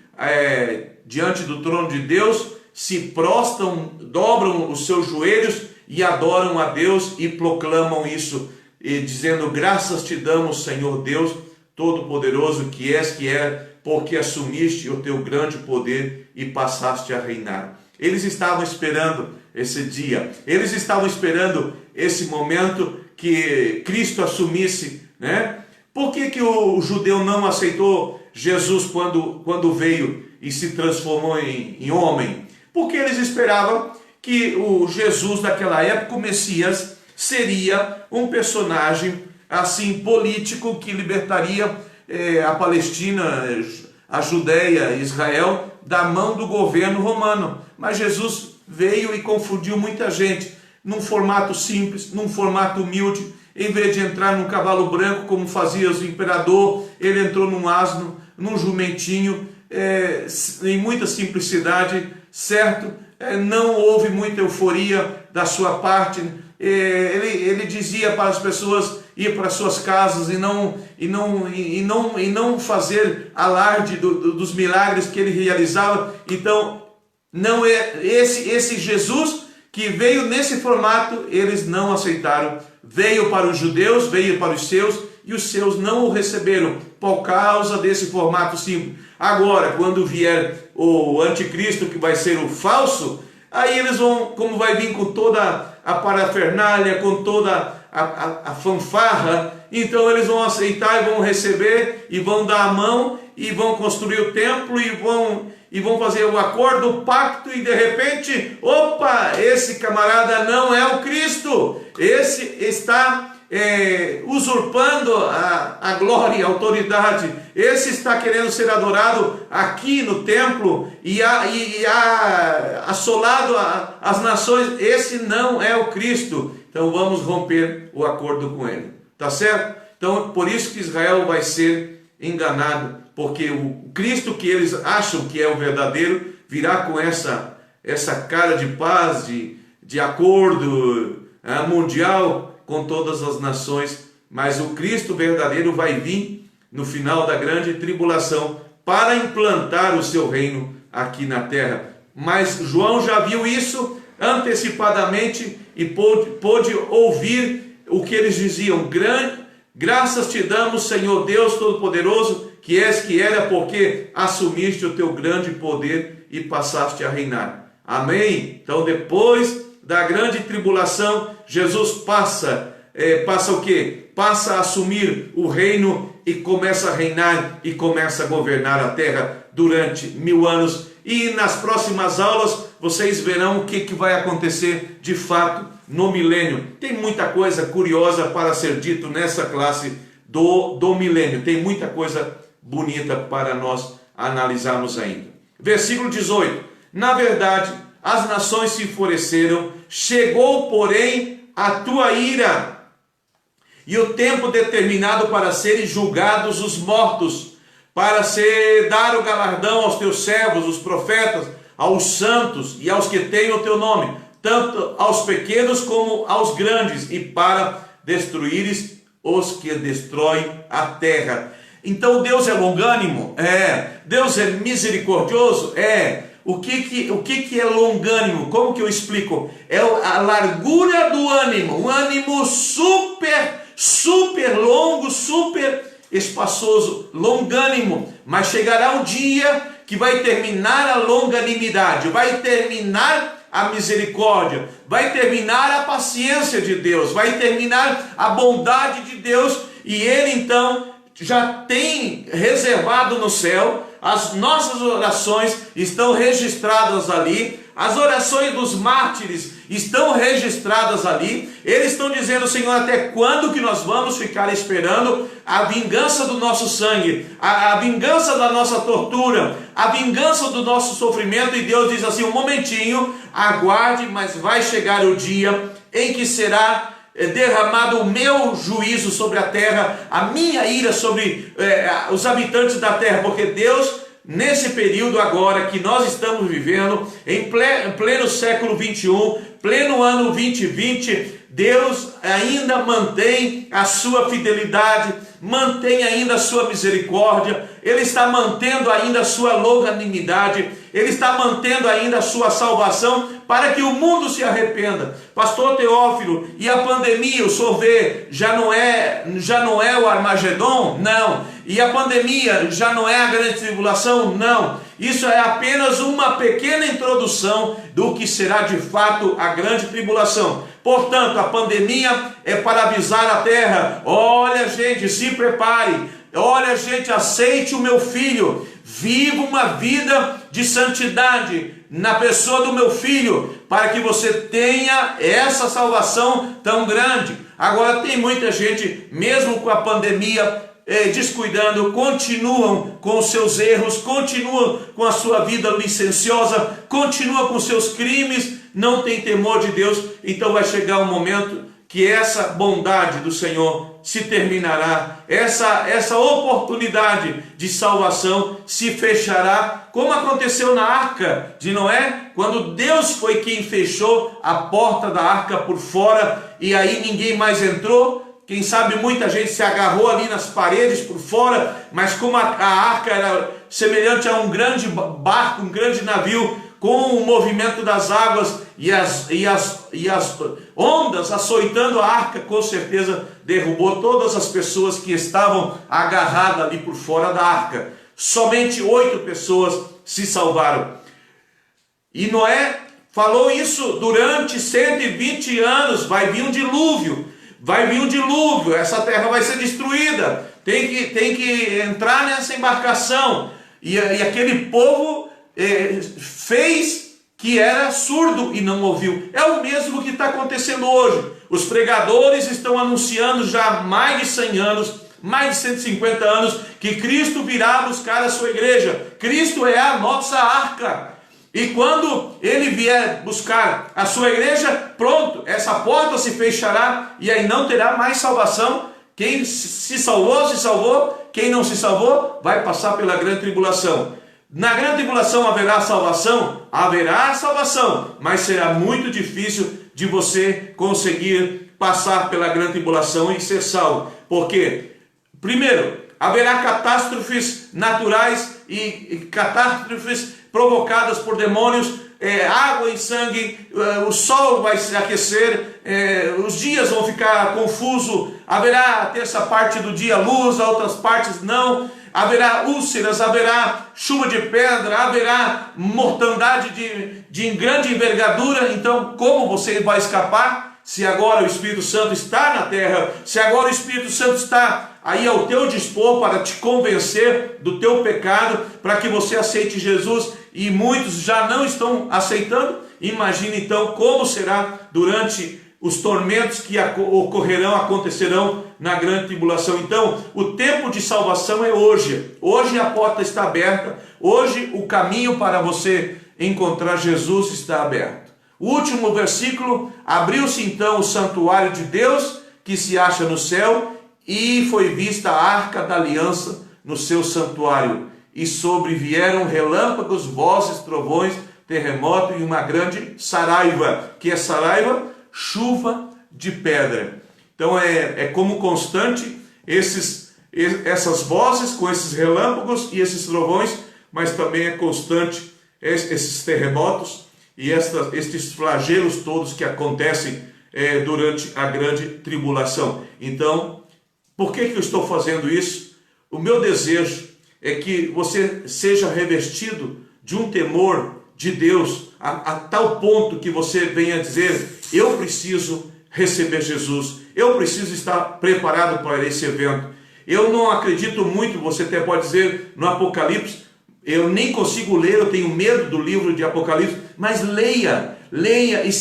diante do trono de Deus se prostram, dobram os seus joelhos e adoram a Deus e proclamam isso, dizendo: graças te damos, Senhor Deus Todo-Poderoso, que és, que era, porque assumiste o teu grande poder e passaste a reinar. Eles estavam esperando esse dia, eles estavam esperando esse momento que Cristo assumisse, né? Por que o judeu não aceitou Jesus quando veio e se transformou em homem? Porque eles esperavam que o Jesus daquela época, o Messias, seria um personagem assim político que libertaria a Palestina, a Judéia, Israel da mão do governo romano. Mas Jesus veio e confundiu muita gente num formato simples, num formato humilde. Em vez de entrar num cavalo branco como fazia o imperador, ele entrou num asno, num jumentinho, em muita simplicidade, certo? Não houve muita euforia da sua parte. Ele dizia para as pessoas ir para suas casas e não fazer alarde dos milagres que ele realizava. Então, não é esse Jesus que veio nesse formato, eles não aceitaram. Veio para os judeus, veio para os seus, e os seus não o receberam por causa desse formato simples. Agora, quando vier o anticristo, que vai ser o falso, aí eles vão, como vai vir com toda a parafernália, com toda a fanfarra, então eles vão aceitar e vão receber, e vão dar a mão, e vão construir o templo, e vão fazer o acordo, o pacto, e de repente, opa, esse camarada não é o Cristo, esse está usurpando a glória, a autoridade, esse está querendo ser adorado aqui no templo e assolado as nações. Esse não é o Cristo, então vamos romper o acordo com ele, tá certo? Então por isso que Israel vai ser enganado, porque o Cristo que eles acham que é o verdadeiro virá com essa cara de paz, de acordo mundial com todas as nações, mas o Cristo verdadeiro vai vir no final da grande tribulação para implantar o seu reino aqui na terra. Mas João já viu isso antecipadamente e pôde ouvir o que eles diziam: graças te damos, Senhor Deus Todo-Poderoso, que és que era, porque assumiste o teu grande poder e passaste a reinar. Amém? Então depois da grande tribulação, Jesus passa o quê? Passa a assumir o reino e começa a reinar e começa a governar a terra durante 1000 anos. E nas próximas aulas vocês verão o que vai acontecer de fato no milênio. Tem muita coisa curiosa para ser dito nessa classe do milênio. Tem muita coisa bonita para nós analisarmos ainda. Versículo 18. Na verdade, as nações se enfureceram, chegou, porém, a tua ira, e o tempo determinado para serem julgados os mortos, para dar o galardão aos teus servos, os profetas, aos santos e aos que têm o teu nome, tanto aos pequenos como aos grandes, e para destruíres os que destroem a terra. Então Deus é longânimo? Deus é misericordioso? O que é longânimo? Como que eu explico? É a largura do ânimo, um ânimo super longo, super espaçoso, longânimo. Mas chegará um dia que vai terminar a longanimidade, vai terminar a misericórdia, vai terminar a paciência de Deus, vai terminar a bondade de Deus, e Ele então já tem reservado no céu. As nossas orações estão registradas ali, as orações dos mártires estão registradas ali. Eles estão dizendo: Senhor, até quando que nós vamos ficar esperando a vingança do nosso sangue, a vingança da nossa tortura, a vingança do nosso sofrimento? E Deus diz assim: um momentinho, aguarde, mas vai chegar o dia em que será derramado o meu juízo sobre a terra, a minha ira sobre os habitantes da terra, porque Deus, nesse período agora que nós estamos vivendo, em pleno século 21, pleno ano 2020, Deus ainda mantém a sua fidelidade, mantém ainda a sua misericórdia, Ele está mantendo ainda a sua longanimidade, Ele está mantendo ainda a sua salvação, para que o mundo se arrependa. Pastor Teófilo, e a pandemia, o senhor vê, já não é o Armagedon? Não. E a pandemia já não é a grande tribulação? Não. Isso é apenas uma pequena introdução do que será de fato a grande tribulação. Portanto, a pandemia é para avisar a terra: olha, gente, se prepare. Olha, gente, aceite o meu filho. Viva uma vida de santidade na pessoa do meu filho, para que você tenha essa salvação tão grande. Agora tem muita gente, mesmo com a pandemia, descuidando, continuam com os seus erros, continuam com a sua vida licenciosa, continuam com seus crimes, não tem temor de Deus. Então vai chegar um momento que essa bondade do Senhor se terminará, essa oportunidade de salvação se fechará, como aconteceu na arca de Noé, quando Deus foi quem fechou a porta da arca por fora, e aí ninguém mais entrou. Quem sabe muita gente se agarrou ali nas paredes por fora, mas como a arca era semelhante a um grande barco, um grande navio, com o movimento das águas e as ondas açoitando a arca, com certeza derrubou todas as pessoas que estavam agarradas ali por fora da arca. Somente 8 pessoas se salvaram. E Noé falou isso durante 120 anos, vai vir um dilúvio. Vai vir um dilúvio, essa terra vai ser destruída, tem que entrar nessa embarcação. E aquele povo fez que era surdo e não ouviu. É o mesmo que está acontecendo hoje. Os pregadores estão anunciando já há mais de 100 anos, mais de 150 anos, que Cristo virá buscar a sua igreja. Cristo é a nossa arca. E quando ele vier buscar a sua igreja, pronto, essa porta se fechará e aí não terá mais salvação. Quem se salvou, se salvou. Quem não se salvou, vai passar pela grande tribulação. Na grande tribulação haverá salvação? Haverá salvação, mas será muito difícil de você conseguir passar pela grande tribulação e ser salvo. Por quê? Primeiro, haverá catástrofes naturais e catástrofes provocadas por demônios, água e sangue, o sol vai se aquecer, os dias vão ficar confusos, haverá a terça parte do dia luz, a outras partes não, haverá úlceras, haverá chuva de pedra, haverá mortandade de grande envergadura. Então como você vai escapar? Se agora o Espírito Santo está na terra, se agora o Espírito Santo está aí ao teu dispor para te convencer do teu pecado, para que você aceite Jesus, e muitos já não estão aceitando, imagine então como será durante os tormentos que acontecerão na grande tribulação. Então, o tempo de salvação é hoje. Hoje a porta está aberta, hoje o caminho para você encontrar Jesus está aberto. O último versículo: abriu-se então o santuário de Deus, que se acha no céu, e foi vista a arca da aliança no seu santuário, e sobrevieram relâmpagos, vozes, trovões, terremoto e uma grande saraiva. Que é saraiva? Chuva de pedra. Então é como constante essas vozes com esses relâmpagos e esses trovões, mas também é constante esses terremotos e estes flagelos todos que acontecem durante a grande tribulação. Então, por que eu estou fazendo isso? O meu desejo é que você seja revestido de um temor de Deus, a tal ponto que você venha dizer: eu preciso receber Jesus, eu preciso estar preparado para esse evento. Eu não acredito muito, você até pode dizer, no Apocalipse. Eu nem consigo ler, eu tenho medo do livro de Apocalipse, mas leia e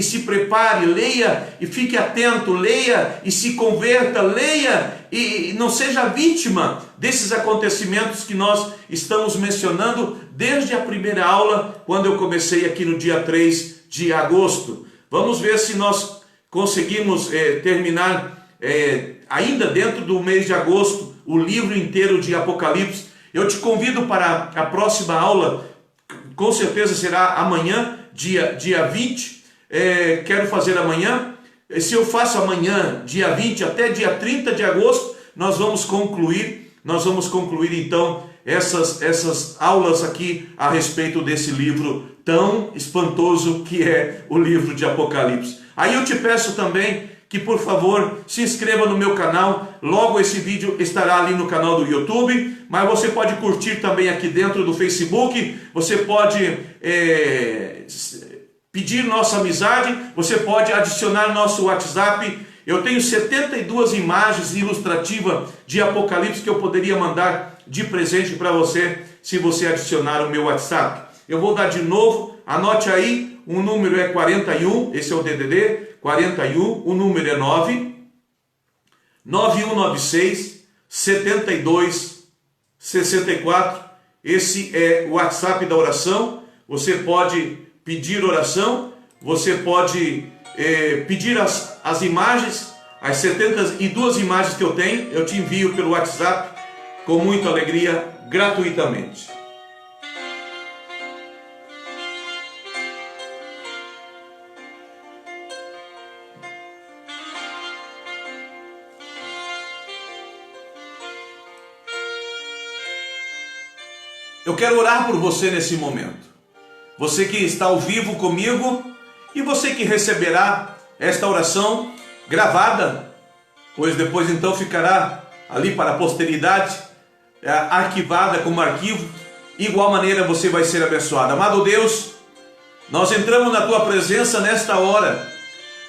se prepare, leia e fique atento, leia e se converta, leia e não seja vítima desses acontecimentos que nós estamos mencionando desde a primeira aula, quando eu comecei aqui no dia 3 de agosto. Vamos ver se nós conseguimos terminar ainda dentro do mês de agosto o livro inteiro de Apocalipse. Eu te convido para a próxima aula, com certeza será amanhã, dia 20, quero fazer amanhã. Se eu faço amanhã, dia 20, até dia 30 de agosto, nós vamos concluir então essas aulas aqui a respeito desse livro tão espantoso que é o livro de Apocalipse. Aí eu te peço também que, por favor, se inscreva no meu canal. Logo esse vídeo estará ali no canal do YouTube, mas você pode curtir também aqui dentro do Facebook, você pode pedir nossa amizade, você pode adicionar nosso WhatsApp. Eu tenho 72 imagens ilustrativas de Apocalipse que eu poderia mandar de presente para você, se você adicionar o meu WhatsApp. Eu vou dar de novo, anote aí, o número é 41, esse é o DDD, 41, o número é 9196 72 64. Esse é o WhatsApp da oração. Você pode pedir oração, você pode pedir as imagens, as 72 imagens que eu tenho, eu te envio pelo WhatsApp com muita alegria, gratuitamente. Eu quero orar por você nesse momento. Você que está ao vivo comigo e você que receberá esta oração gravada, pois depois então ficará ali para a posteridade, arquivada como arquivo. Igual maneira você vai ser abençoado. Amado Deus, nós entramos na Tua presença nesta hora,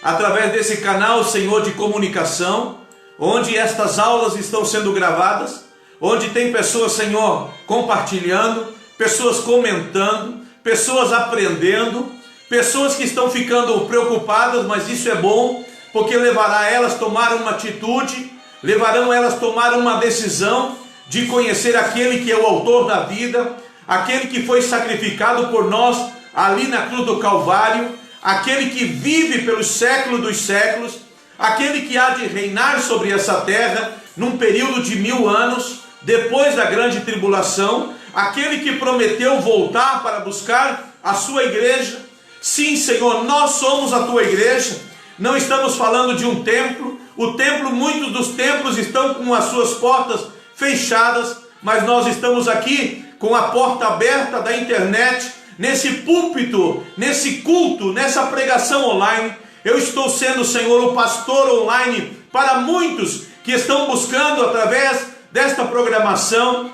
através desse canal, Senhor, de comunicação, onde estas aulas estão sendo gravadas, onde tem pessoas, Senhor, compartilhando, pessoas comentando, pessoas aprendendo, pessoas que estão ficando preocupadas, mas isso é bom, porque levará elas a tomar uma atitude, levarão elas a tomar uma decisão de conhecer aquele que é o autor da vida, aquele que foi sacrificado por nós ali na cruz do Calvário, aquele que vive pelos séculos dos séculos, aquele que há de reinar sobre essa terra num período de 1000 anos, depois da grande tribulação, aquele que prometeu voltar para buscar a sua igreja. Sim, Senhor, nós somos a tua igreja. Não estamos falando de um templo. O templo, muitos dos templos estão com as suas portas fechadas, mas nós estamos aqui com a porta aberta da internet, nesse púlpito, nesse culto, nessa pregação online. Eu estou sendo, Senhor, o pastor online para muitos que estão buscando através desta programação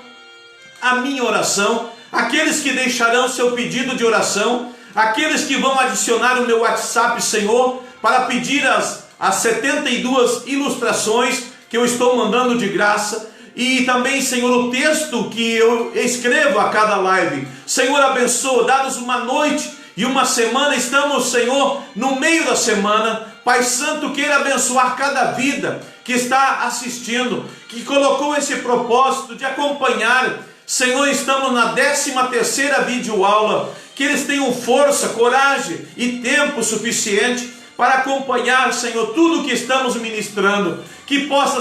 a minha oração, aqueles que deixarão seu pedido de oração, aqueles que vão adicionar o meu WhatsApp, Senhor, para pedir as 72 ilustrações que eu estou mandando de graça, e também, Senhor, o texto que eu escrevo a cada live. Senhor, abençoa, dá-nos uma noite e uma semana, estamos, Senhor, no meio da semana. Pai Santo, queira abençoar cada vida que está assistindo, que colocou esse propósito de acompanhar. Senhor, estamos na 13ª videoaula, que eles tenham força, coragem e tempo suficiente para acompanhar, Senhor, tudo que estamos ministrando, que possa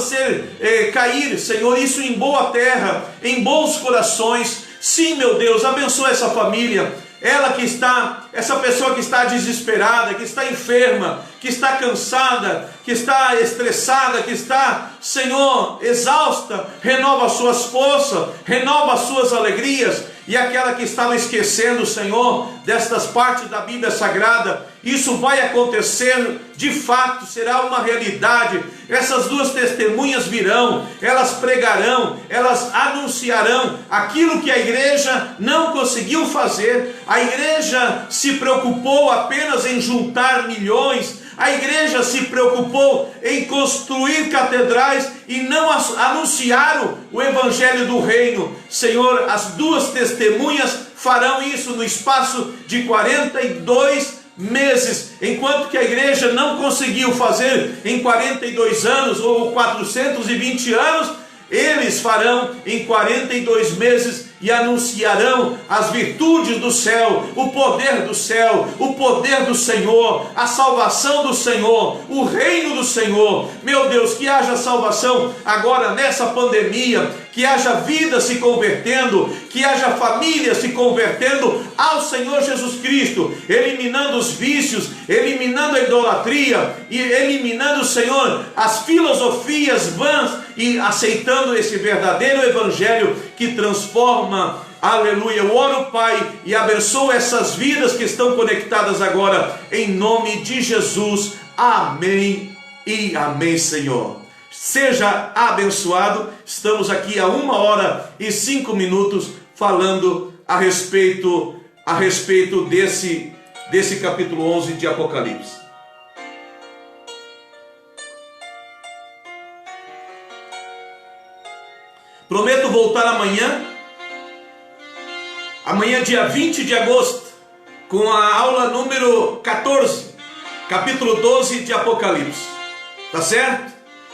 cair, Senhor, isso em boa terra, em bons corações. Sim, meu Deus, abençoa essa família, essa pessoa que está desesperada, que está enferma, que está cansada, que está estressada, que está, Senhor, exausta. Renova as suas forças, renova as suas alegrias. E aquela que estava esquecendo, Senhor, destas partes da Bíblia Sagrada, isso vai acontecer de fato, será uma realidade. Essas duas testemunhas virão, elas pregarão, elas anunciarão aquilo que a igreja não conseguiu fazer. A igreja se preocupou apenas em juntar milhões, a igreja se preocupou em construir catedrais e não anunciaram o evangelho do reino. Senhor, as duas testemunhas farão isso no espaço de 42 meses, enquanto que a igreja não conseguiu fazer em 42 anos ou 420 anos, eles farão em 42 meses e anunciarão as virtudes do céu, o poder do céu, o poder do Senhor, a salvação do Senhor, o reino do Senhor. Meu Deus, que haja salvação agora nessa pandemia, que haja vida se convertendo, que haja família se convertendo ao Senhor Jesus Cristo, eliminando os vícios, eliminando a idolatria e eliminando, Senhor, as filosofias vãs e aceitando esse verdadeiro evangelho que transforma. Aleluia. Eu oro, Pai, e abençoo essas vidas que estão conectadas agora, em nome de Jesus. Amém e amém, Senhor. Seja abençoado. Estamos aqui há 1h05 falando a respeito desse capítulo 11 de Apocalipse. Prometo voltar amanhã, dia 20 de agosto, com a aula número 14, capítulo 12 de Apocalipse. Tá certo?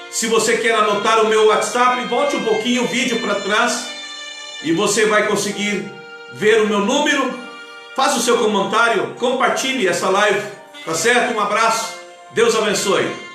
Se você quer anotar o meu WhatsApp, volte um pouquinho o vídeo para trás e você vai conseguir ver o meu número. Faça o seu comentário, compartilhe essa live. Tá certo? Um abraço. Deus abençoe.